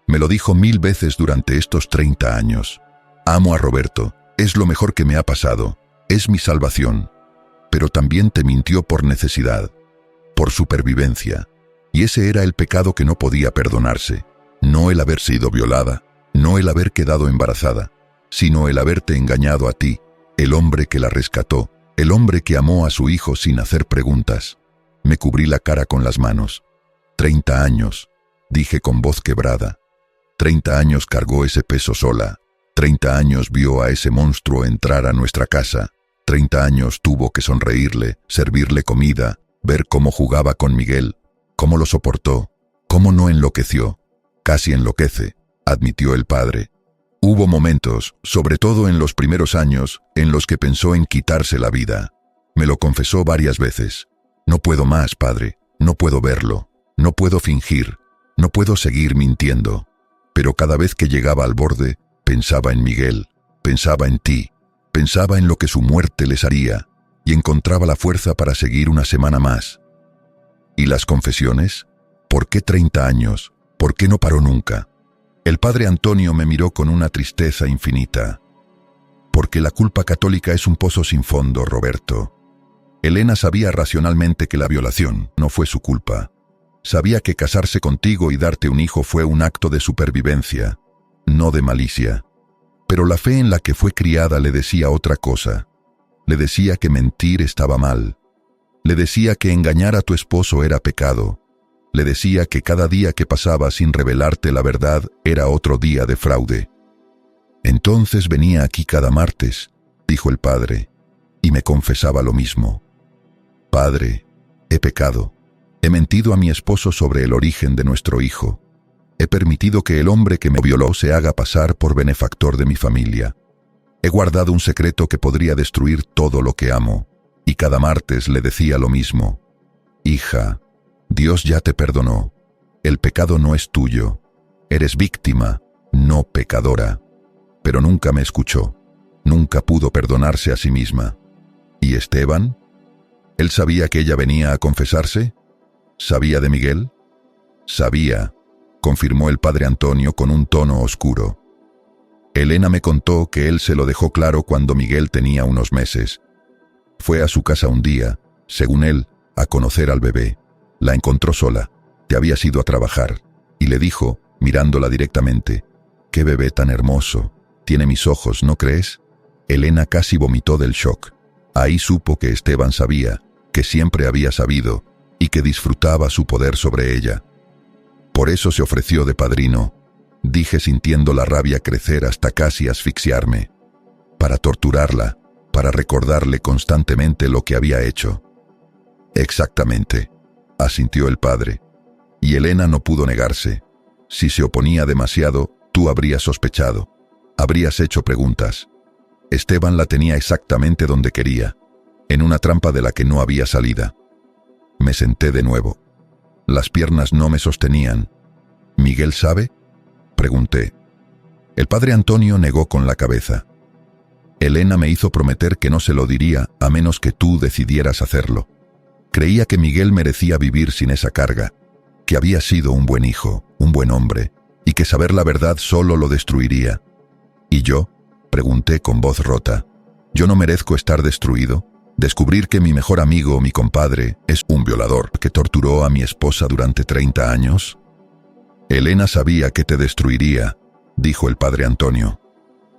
Me lo dijo 1000 veces durante estos 30 años. Amo a Roberto, es lo mejor que me ha pasado, es mi salvación. Pero también te mintió por necesidad, por supervivencia. Y ese era el pecado que no podía perdonarse. No el haber sido violada, no el haber quedado embarazada, sino el haberte engañado a ti, el hombre que la rescató, el hombre que amó a su hijo sin hacer preguntas. Me cubrí la cara con las manos. 30 años, dije con voz quebrada. 30 años cargó ese peso sola. 30 años vio a ese monstruo entrar a nuestra casa. 30 años tuvo que sonreírle, servirle comida, ver cómo jugaba con Miguel, cómo lo soportó, cómo no enloqueció. Casi enloquece, admitió el padre. Hubo momentos, sobre todo en los primeros años, en los que pensó en quitarse la vida. Me lo confesó varias veces. No puedo más, padre, no puedo verlo, no puedo fingir, no puedo seguir mintiendo. Pero cada vez que llegaba al borde, pensaba en Miguel, pensaba en ti, pensaba en lo que su muerte les haría, y encontraba la fuerza para seguir una semana más. ¿Y las confesiones? ¿Por qué 30 años? ¿Por qué no paró nunca? El padre Antonio me miró con una tristeza infinita. Porque la culpa católica es un pozo sin fondo, Roberto. Elena sabía racionalmente que la violación no fue su culpa. Sabía que casarse contigo y darte un hijo fue un acto de supervivencia, no de malicia. Pero la fe en la que fue criada le decía otra cosa. Le decía que mentir estaba mal. Le decía que engañar a tu esposo era pecado. Le decía que cada día que pasaba sin revelarte la verdad era otro día de fraude. Entonces venía aquí cada martes, dijo el padre, y me confesaba lo mismo. Padre, he pecado. He mentido a mi esposo sobre el origen de nuestro hijo. He permitido que el hombre que me violó se haga pasar por benefactor de mi familia. He guardado un secreto que podría destruir todo lo que amo, y cada martes le decía lo mismo. Hija, Dios ya te perdonó. El pecado no es tuyo. Eres víctima, no pecadora. Pero nunca me escuchó. Nunca pudo perdonarse a sí misma. ¿Y Esteban? ¿Él sabía que ella venía a confesarse? ¿Sabía de Miguel? Sabía, confirmó el padre Antonio con un tono oscuro. Elena me contó que él se lo dejó claro cuando Miguel tenía unos meses. Fue a su casa un día, según él, a conocer al bebé. La encontró sola, te habías ido a trabajar, y le dijo, mirándola directamente, «¡Qué bebé tan hermoso! Tiene mis ojos, ¿no crees?» Elena casi vomitó del shock. Ahí supo que Esteban sabía, que siempre había sabido, y que disfrutaba su poder sobre ella. Por eso se ofreció de padrino, dije sintiendo la rabia crecer hasta casi asfixiarme. Para torturarla, para recordarle constantemente lo que había hecho. Exactamente, asintió el padre. Y Elena no pudo negarse. Si se oponía demasiado, tú habrías sospechado. Habrías hecho preguntas. Esteban la tenía exactamente donde quería, en una trampa de la que no había salida. Me senté de nuevo. Las piernas no me sostenían. ¿Miguel sabe?, pregunté. El padre Antonio negó con la cabeza. Elena me hizo prometer que no se lo diría a menos que tú decidieras hacerlo. Creía que Miguel merecía vivir sin esa carga, que había sido un buen hijo, un buen hombre, y que saber la verdad solo lo destruiría. ¿Y yo?, pregunté con voz rota. ¿Yo no merezco estar destruido? ¿Descubrir que mi mejor amigo, mi compadre, es un violador que torturó a mi esposa durante 30 años? Elena sabía que te destruiría, dijo el padre Antonio.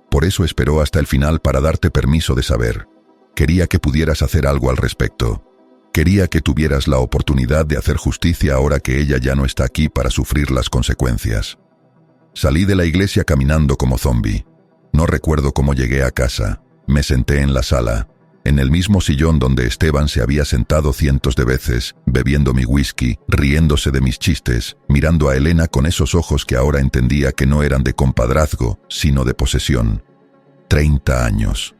Por eso esperó hasta el final para darte permiso de saber. Quería que pudieras hacer algo al respecto. Quería que tuvieras la oportunidad de hacer justicia ahora que ella ya no está aquí para sufrir las consecuencias. Salí de la iglesia caminando como zombi. No recuerdo cómo llegué a casa. Me senté en la sala, en el mismo sillón donde Esteban se había sentado cientos de veces, bebiendo mi whisky, riéndose de mis chistes, mirando a Elena con esos ojos que ahora entendía que no eran de compadrazgo, sino de posesión. 30 años.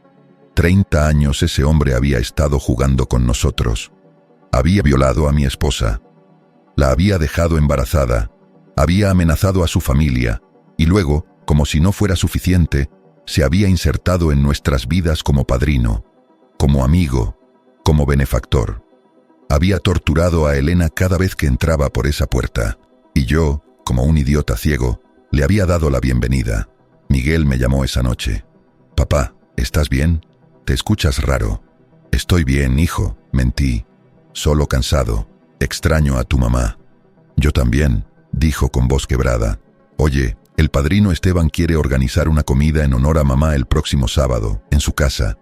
30 años ese hombre había estado jugando con nosotros. Había violado a mi esposa. La había dejado embarazada. Había amenazado a su familia. Y luego, como si no fuera suficiente, se había insertado en nuestras vidas como padrino, como amigo, como benefactor. Había torturado a Elena cada vez que entraba por esa puerta, y yo, como un idiota ciego, le había dado la bienvenida. Miguel me llamó esa noche. «Papá, ¿estás bien? Te escuchas raro». «Estoy bien, hijo», mentí. «Solo cansado. Extraño a tu mamá». «Yo también», dijo con voz quebrada. «Oye, el padrino Esteban quiere organizar una comida en honor a mamá el próximo sábado, en su casa.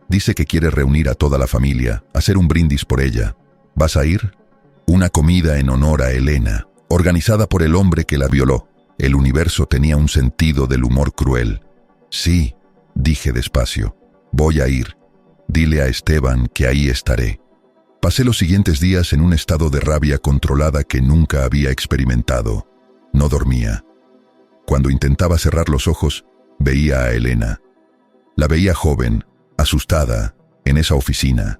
Dice que quiere reunir a toda la familia, hacer un brindis por ella. ¿Vas a ir?» Una comida en honor a Elena, organizada por el hombre que la violó. El universo tenía un sentido del humor cruel. Sí, dije despacio, voy a ir. Dile a Esteban que ahí estaré. Pasé los siguientes días en un estado de rabia controlada que nunca había experimentado. No dormía. Cuando intentaba cerrar los ojos, veía a Elena. La veía joven, asustada, en esa oficina.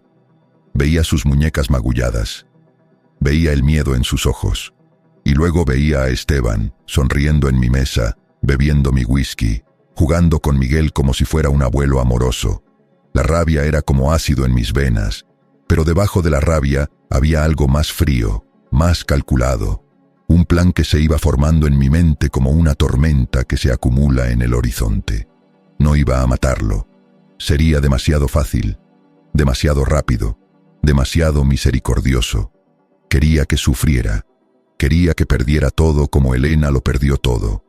Veía sus muñecas magulladas. Veía el miedo en sus ojos. Y luego veía a Esteban, sonriendo en mi mesa, bebiendo mi whisky, jugando con Miguel como si fuera un abuelo amoroso. La rabia era como ácido en mis venas, pero debajo de la rabia había algo más frío, más calculado. Un plan que se iba formando en mi mente como una tormenta que se acumula en el horizonte. No iba a matarlo. Sería demasiado fácil, demasiado rápido, demasiado misericordioso. Quería que sufriera. Quería que perdiera todo como Elena lo perdió todo.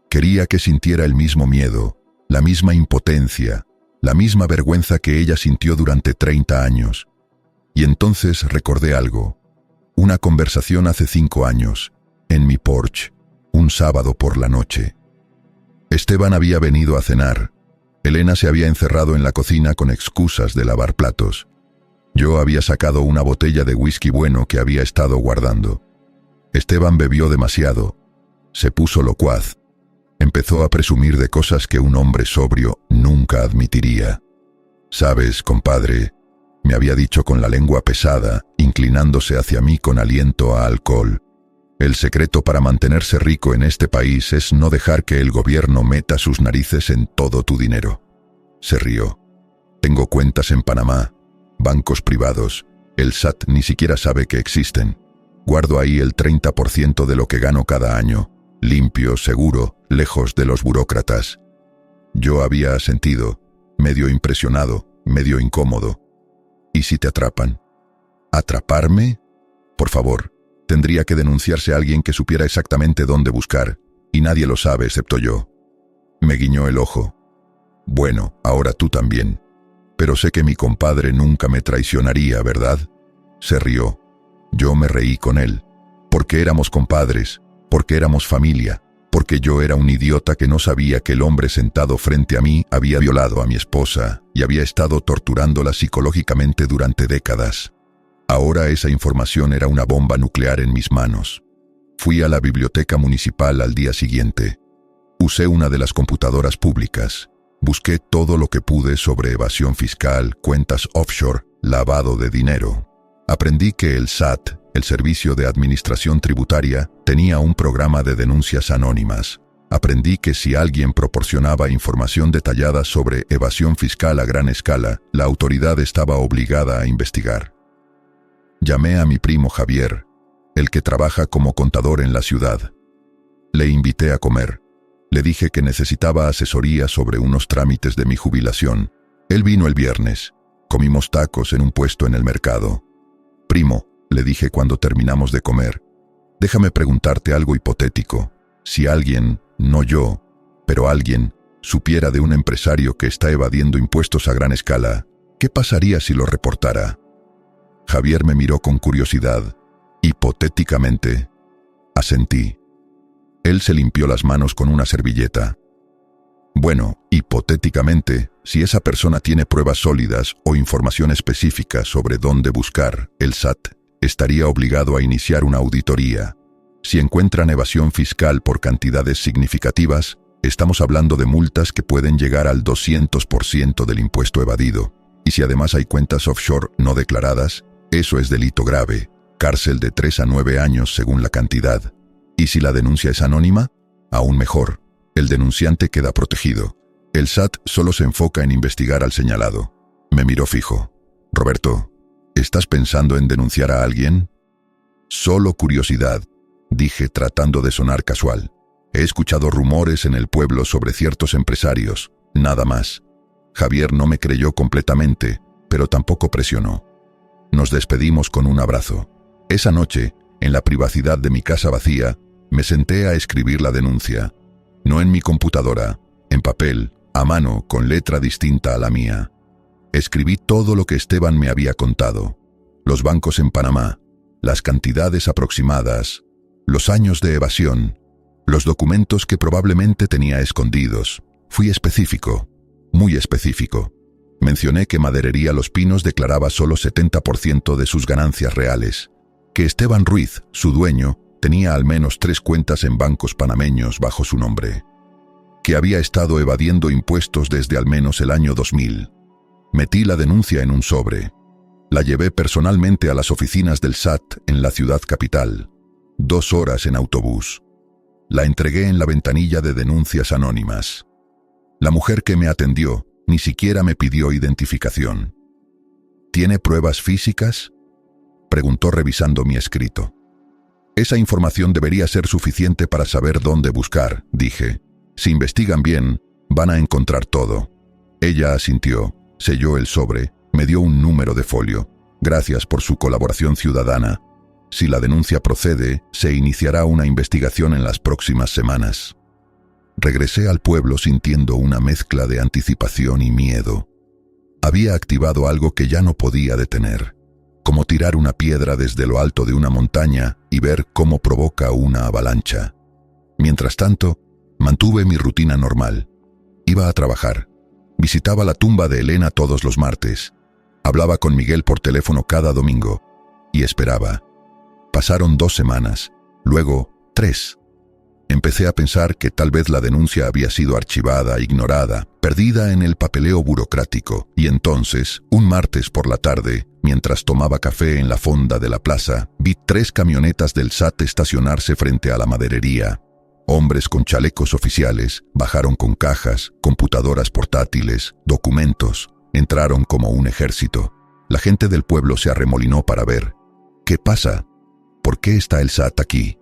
Quería que sintiera el mismo miedo, la misma impotencia, la misma vergüenza que ella sintió durante 30 años. Y entonces recordé algo. Una conversación hace 5 años, en mi porche, un sábado por la noche. Esteban había venido a cenar. Elena se había encerrado en la cocina con excusas de lavar platos. Yo había sacado una botella de whisky bueno que había estado guardando. Esteban bebió demasiado. Se puso locuaz. Empezó a presumir de cosas que un hombre sobrio nunca admitiría. «Sabes, compadre», me había dicho con la lengua pesada, inclinándose hacia mí con aliento a alcohol. «El secreto para mantenerse rico en este país es no dejar que el gobierno meta sus narices en todo tu dinero». Se rió. «Tengo cuentas en Panamá, bancos privados, el SAT ni siquiera sabe que existen. Guardo ahí el 30% de lo que gano cada año, limpio, seguro, lejos de los burócratas». Yo había asentido, medio impresionado, medio incómodo. «¿Y si te atrapan?» «¿Atraparme? Por favor, tendría que denunciarse a alguien que supiera exactamente dónde buscar, y nadie lo sabe excepto yo». Me guiñó el ojo. «Bueno, ahora tú también. Pero sé que mi compadre nunca me traicionaría, ¿verdad?». Se rió. Yo me reí con él. Porque éramos compadres, porque éramos familia, porque yo era un idiota que no sabía que el hombre sentado frente a mí había violado a mi esposa y había estado torturándola psicológicamente durante décadas. Ahora esa información era una bomba nuclear en mis manos. Fui a la biblioteca municipal al día siguiente. Usé una de las computadoras públicas. Busqué todo lo que pude sobre evasión fiscal, cuentas offshore, lavado de dinero. Aprendí que el SAT, el Servicio de Administración Tributaria, tenía un programa de denuncias anónimas. Aprendí que si alguien proporcionaba información detallada sobre evasión fiscal a gran escala, la autoridad estaba obligada a investigar. Llamé a mi primo Javier, el que trabaja como contador en la ciudad. Le invité a comer. Le dije que necesitaba asesoría sobre unos trámites de mi jubilación. Él vino el viernes. Comimos tacos en un puesto en el mercado. «Primo», le dije cuando terminamos de comer, «déjame preguntarte algo hipotético. Si alguien, no yo, pero alguien, supiera de un empresario que está evadiendo impuestos a gran escala, ¿qué pasaría si lo reportara?». Javier me miró con curiosidad. «Hipotéticamente». Asentí. Él se limpió las manos con una servilleta. «Bueno, hipotéticamente, si esa persona tiene pruebas sólidas o información específica sobre dónde buscar, el SAT estaría obligado a iniciar una auditoría. Si encuentran evasión fiscal por cantidades significativas, estamos hablando de multas que pueden llegar al 200% del impuesto evadido. Y si además hay cuentas offshore no declaradas, eso es delito grave, cárcel de 3 a 9 años según la cantidad. Y si la denuncia es anónima, aún mejor, el denunciante queda protegido. El SAT solo se enfoca en investigar al señalado». Me miró fijo. «Roberto, ¿estás pensando en denunciar a alguien?». «Solo curiosidad», dije tratando de sonar casual. «He escuchado rumores en el pueblo sobre ciertos empresarios, nada más». Javier no me creyó completamente, pero tampoco presionó. Nos despedimos con un abrazo. Esa noche, en la privacidad de mi casa vacía, me senté a escribir la denuncia. No en mi computadora, en papel, a mano, con letra distinta a la mía. Escribí todo lo que Esteban me había contado. Los bancos en Panamá, las cantidades aproximadas, los años de evasión, los documentos que probablemente tenía escondidos. Fui específico, muy específico. Mencioné que Maderería Los Pinos declaraba solo 70% de sus ganancias reales, que Esteban Ruiz, su dueño, tenía al menos 3 cuentas en bancos panameños bajo su nombre, que había estado evadiendo impuestos desde al menos el año 2000. Metí la denuncia en un sobre. La llevé personalmente a las oficinas del SAT en la ciudad capital. 2 horas en autobús. La entregué en la ventanilla de denuncias anónimas. La mujer que me atendió ni siquiera me pidió identificación. ¿Tiene pruebas físicas?, preguntó revisando mi escrito. Esa información debería ser suficiente para saber dónde buscar, dije. Si investigan bien, van a encontrar todo. Ella asintió, selló el sobre, me dio un número de folio. Gracias por su colaboración ciudadana. Si la denuncia procede, se iniciará una investigación en las próximas semanas. Regresé al pueblo sintiendo una mezcla de anticipación y miedo. Había activado algo que ya no podía detener, como tirar una piedra desde lo alto de una montaña y ver cómo provoca una avalancha. Mientras tanto, mantuve mi rutina normal. Iba a trabajar. Visitaba la tumba de Elena todos los martes. Hablaba con Miguel por teléfono cada domingo. Y esperaba. Pasaron 2 semanas, luego 3. Empecé a pensar que tal vez la denuncia había sido archivada, ignorada, perdida en el papeleo burocrático, y entonces, un martes por la tarde, mientras tomaba café en la fonda de la plaza, vi 3 camionetas del SAT estacionarse frente a la maderería. Hombres con chalecos oficiales bajaron con cajas, computadoras portátiles, documentos. Entraron como un ejército. La gente del pueblo se arremolinó para ver. ¿Qué pasa? ¿Por qué está el SAT aquí?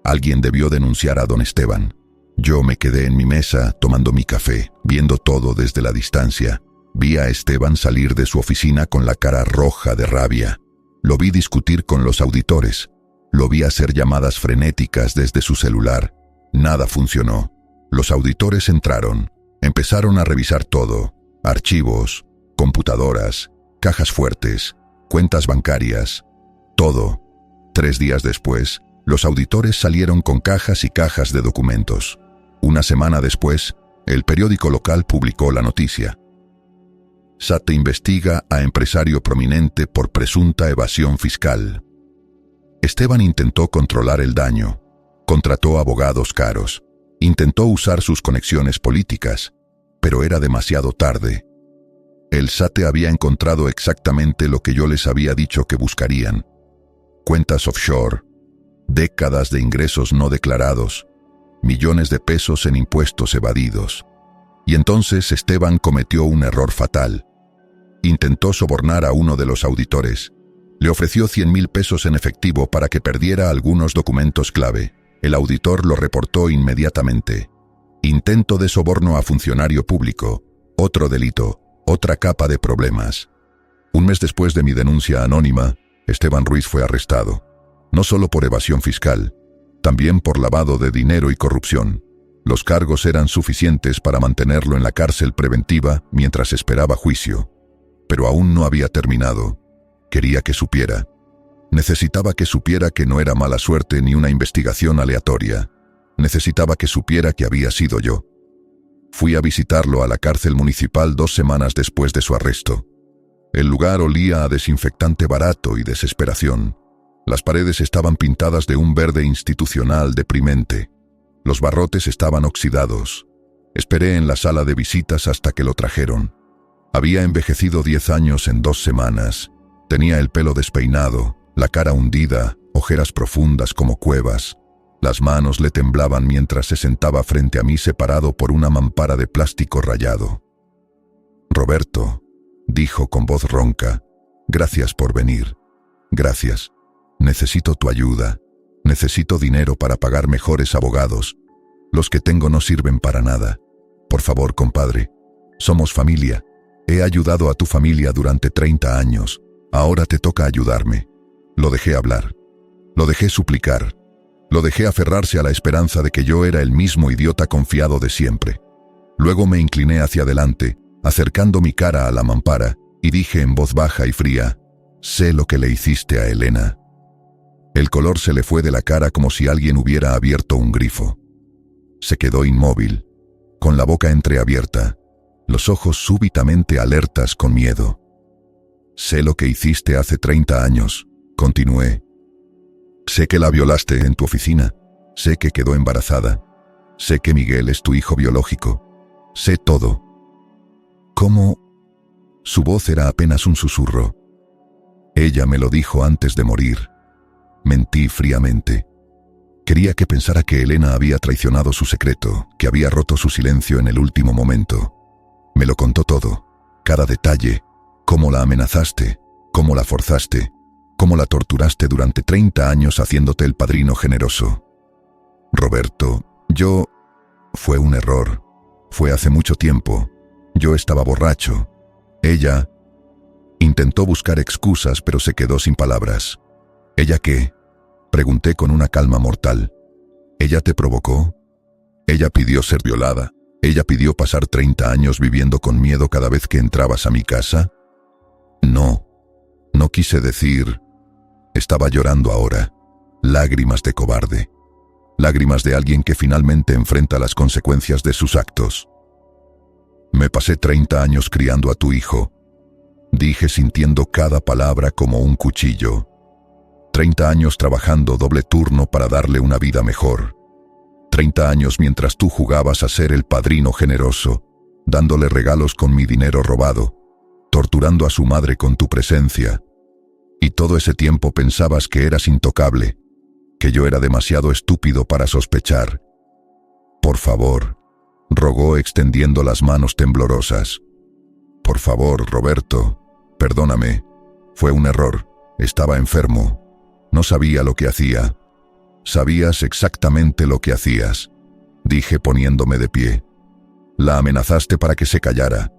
Alguien debió denunciar a don Esteban. Yo me quedé en mi mesa tomando mi café, viendo todo desde la distancia. Vi a Esteban salir de su oficina con la cara roja de rabia. Lo vi discutir con los auditores. Lo vi hacer llamadas frenéticas desde su celular. Nada funcionó. Los auditores entraron. Empezaron a revisar todo. Archivos, computadoras, cajas fuertes, cuentas bancarias. Todo. 3 días después, los auditores salieron con cajas y cajas de documentos. Una semana después, el periódico local publicó la noticia. SAT investiga a empresario prominente por presunta evasión fiscal. Esteban intentó controlar el daño. Contrató abogados caros. Intentó usar sus conexiones políticas, pero era demasiado tarde. El SAT había encontrado exactamente lo que yo les había dicho que buscarían. Cuentas offshore, décadas de ingresos no declarados, millones de pesos en impuestos evadidos. Y entonces Esteban cometió un error fatal. Intentó sobornar a uno de los auditores. Le ofreció 100,000 pesos en efectivo para que perdiera algunos documentos clave. El auditor lo reportó inmediatamente. Intento de soborno a funcionario público, otro delito, otra capa de problemas. Un mes después de mi denuncia anónima, Esteban Ruiz fue arrestado. No solo por evasión fiscal, también por lavado de dinero y corrupción. Los cargos eran suficientes para mantenerlo en la cárcel preventiva mientras esperaba juicio. Pero aún no había terminado. Quería que supiera. Necesitaba que supiera que no era mala suerte ni una investigación aleatoria. Necesitaba que supiera que había sido yo. Fui a visitarlo a la cárcel municipal 2 semanas después de su arresto. El lugar olía a desinfectante barato y desesperación. Las paredes estaban pintadas de un verde institucional deprimente. Los barrotes estaban oxidados. Esperé en la sala de visitas hasta que lo trajeron. Había envejecido 10 años en 2 semanas. Tenía el pelo despeinado, la cara hundida, ojeras profundas como cuevas. Las manos le temblaban mientras se sentaba frente a mí separado por una mampara de plástico rayado. «Roberto», dijo con voz ronca, «gracias por venir. Gracias. Necesito tu ayuda. Necesito dinero para pagar mejores abogados. Los que tengo no sirven para nada. Por favor, compadre. Somos familia. He ayudado a tu familia durante 30 años. Ahora te toca ayudarme». Lo dejé hablar. Lo dejé suplicar. Lo dejé aferrarse a la esperanza de que yo era el mismo idiota confiado de siempre. Luego me incliné hacia adelante, acercando mi cara a la mampara, y dije en voz baja y fría, «Sé lo que le hiciste a Elena. El color se le fue de la cara como si alguien hubiera abierto un grifo. Se quedó inmóvil, con la boca entreabierta, los ojos súbitamente alertas con miedo. Sé lo que hiciste hace 30 años, continué. Sé que la violaste en tu oficina, sé que quedó embarazada, sé que Miguel es tu hijo biológico, sé todo. ¿Cómo? Su voz era apenas un susurro. Ella me lo dijo antes de morir. Mentí fríamente. Quería que pensara que Elena había traicionado su secreto, que había roto su silencio en el último momento. Me lo contó todo, cada detalle, cómo la amenazaste, cómo la forzaste, cómo la torturaste durante 30 años haciéndote el padrino generoso. Roberto, fue un error. Fue hace mucho tiempo. Yo estaba borracho. Ella intentó buscar excusas, pero se quedó sin palabras. ¿Ella qué? Pregunté con una calma mortal. ¿Ella te provocó? ¿Ella pidió ser violada? ¿Ella pidió pasar 30 años viviendo con miedo cada vez que entrabas a mi casa? No quise decir. Estaba llorando ahora. Lágrimas de cobarde. Lágrimas de alguien que finalmente enfrenta las consecuencias de sus actos. Me pasé 30 años criando a tu hijo, dije sintiendo cada palabra como un cuchillo. 30 años trabajando doble turno para darle una vida mejor. 30 años mientras tú jugabas a ser el padrino generoso, dándole regalos con mi dinero robado, torturando a su madre con tu presencia. Y todo ese tiempo pensabas que eras intocable, que yo era demasiado estúpido para sospechar. Por favor, rogó extendiendo las manos temblorosas. Por favor, Roberto, perdóname. Fue un error. Estaba enfermo. No sabía lo que hacía. Sabías exactamente lo que hacías, dije poniéndome de pie. La amenazaste para que se callara.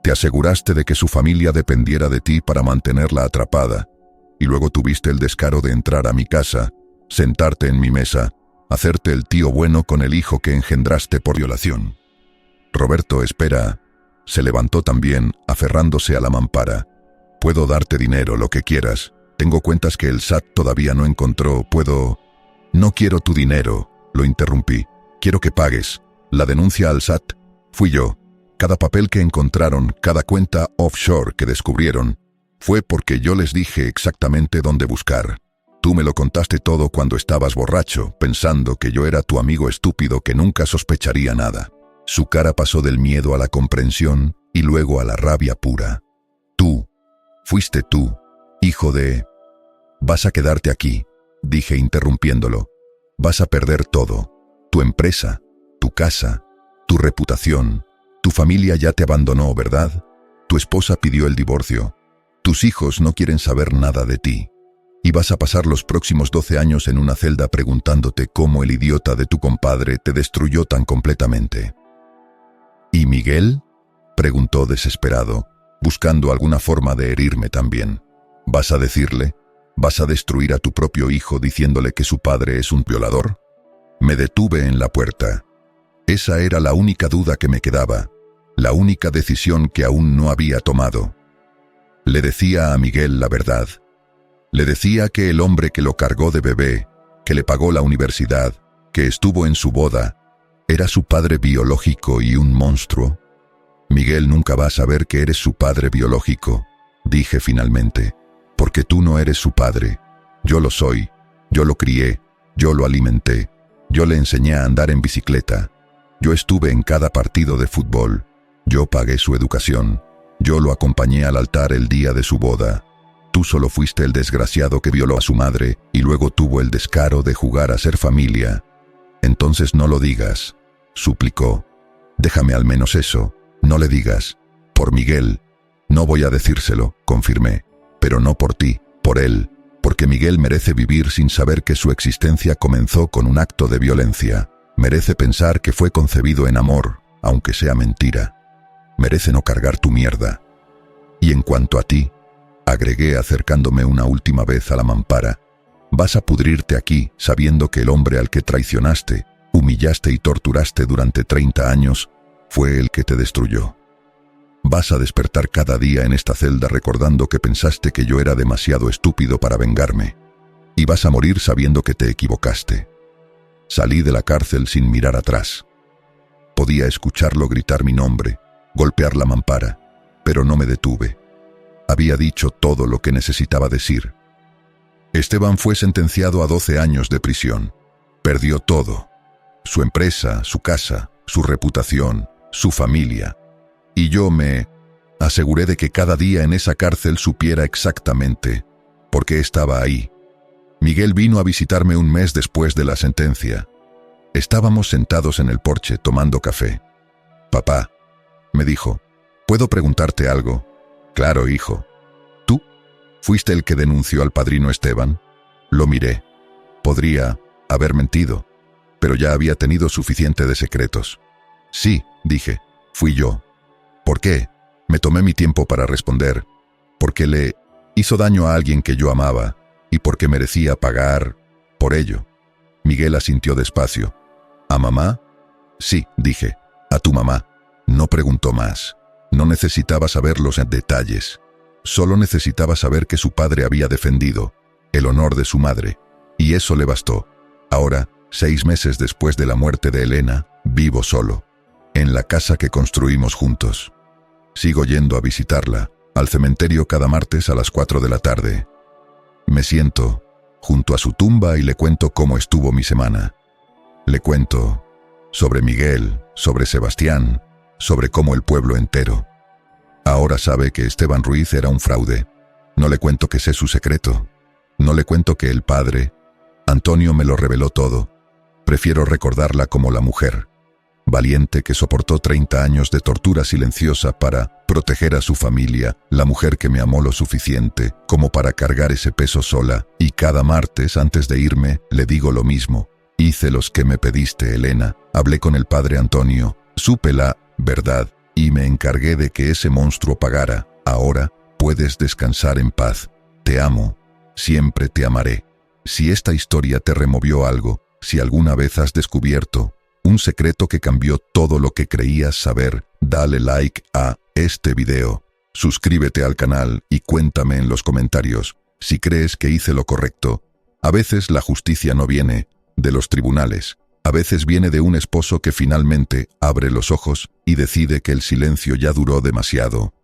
Te aseguraste de que su familia dependiera de ti para mantenerla atrapada. Y luego tuviste el descaro de entrar a mi casa, sentarte en mi mesa, hacerte el tío bueno con el hijo que engendraste por violación. Roberto, espera. Se levantó también, aferrándose a la mampara. Puedo darte dinero, lo que quieras. Tengo cuentas que el SAT todavía no encontró. No quiero tu dinero, lo interrumpí. Quiero que pagues. La denuncia al SAT. Fui yo. Cada papel que encontraron, cada cuenta offshore que descubrieron, fue porque yo les dije exactamente dónde buscar. Tú me lo contaste todo cuando estabas borracho, pensando que yo era tu amigo estúpido que nunca sospecharía nada. Su cara pasó del miedo a la comprensión y luego a la rabia pura. Tú, fuiste tú, hijo de... Vas a quedarte aquí, dije interrumpiéndolo. Vas a perder todo. Tu empresa, tu casa, tu reputación. Tu familia ya te abandonó, ¿verdad? Tu esposa pidió el divorcio. Tus hijos no quieren saber nada de ti. Y vas a pasar los próximos 12 años en una celda preguntándote cómo el idiota de tu compadre te destruyó tan completamente. ¿Y Miguel?, preguntó desesperado, buscando alguna forma de herirme también. ¿Vas a decirle? ¿Vas a destruir a tu propio hijo diciéndole que su padre es un violador? Me detuve en la puerta. Esa era la única duda que me quedaba, la única decisión que aún no había tomado. Le decía a Miguel la verdad. Le decía que el hombre que lo cargó de bebé, que le pagó la universidad, que estuvo en su boda, era su padre biológico y un monstruo. Miguel nunca va a saber que eres su padre biológico, dije finalmente, porque tú no eres su padre. Yo lo soy, yo lo crié, yo lo alimenté, yo le enseñé a andar en bicicleta, yo estuve en cada partido de fútbol, yo pagué su educación, yo lo acompañé al altar el día de su boda. Tú solo fuiste el desgraciado que violó a su madre y luego tuvo el descaro de jugar a ser familia. Entonces no lo digas, suplicó. Déjame al menos eso, no le digas. Por Miguel. No voy a decírselo, confirmé. Pero no por ti, por él, porque Miguel merece vivir sin saber que su existencia comenzó con un acto de violencia. Merece pensar que fue concebido en amor, aunque sea mentira. Merece no cargar tu mierda. Y en cuanto a ti, agregué acercándome una última vez a la mampara, vas a pudrirte aquí sabiendo que el hombre al que traicionaste, humillaste y torturaste durante 30 años, fue el que te destruyó. Vas a despertar cada día en esta celda recordando que pensaste que yo era demasiado estúpido para vengarme. y vas a morir sabiendo que te equivocaste. Salí de la cárcel sin mirar atrás. Podía escucharlo gritar mi nombre, golpear la mampara, pero no me detuve. Había dicho todo lo que necesitaba decir. Esteban fue sentenciado a 12 años de prisión. Perdió todo: su empresa, su casa, su reputación, su familia. Y yo me aseguré de que cada día en esa cárcel supiera exactamente por qué estaba ahí. Miguel vino a visitarme un mes después de la sentencia. Estábamos sentados en el porche tomando café. «Papá», me dijo, «¿puedo preguntarte algo?» «Claro, hijo». «¿Tú fuiste el que denunció al padrino Esteban?» Lo miré. Podría haber mentido, pero ya había tenido suficiente de secretos. «Sí», dije, «fui yo». «¿Por qué?» Me tomé mi tiempo para responder. «Porque le hizo daño a alguien que yo amaba y porque merecía pagar por ello». Miguel asintió despacio. «¿A mamá?» «Sí», dije, «a tu mamá». No preguntó más. No necesitaba saber los detalles. Solo necesitaba saber que su padre había defendido el honor de su madre, y eso le bastó. Ahora, 6 meses después de la muerte de Elena, vivo solo, en la casa que construimos juntos. Sigo yendo a visitarla, al cementerio cada martes a las 4 de la tarde. Me siento junto a su tumba y le cuento cómo estuvo mi semana. Le cuento sobre Miguel, sobre Sebastián, sobre cómo el pueblo entero ahora sabe que Esteban Ruiz era un fraude. No le cuento que sé su secreto. No le cuento que el padre, Antonio, me lo reveló todo. Prefiero recordarla como la mujer valiente que soportó 30 años de tortura silenciosa para proteger a su familia, la mujer que me amó lo suficiente como para cargar ese peso sola, y cada martes antes de irme le digo lo mismo. Hice los que me pediste, Elena. Hablé con el padre Antonio, supe la verdad y me encargué de que ese monstruo pagara. Ahora puedes descansar en paz. Te amo. Siempre te amaré. Si esta historia te removió algo, si alguna vez has descubierto un secreto que cambió todo lo que creías saber, dale like a este video, suscríbete al canal y cuéntame en los comentarios si crees que hice lo correcto. A veces la justicia no viene de los tribunales, a veces viene de un esposo que finalmente abre los ojos y decide que el silencio ya duró demasiado.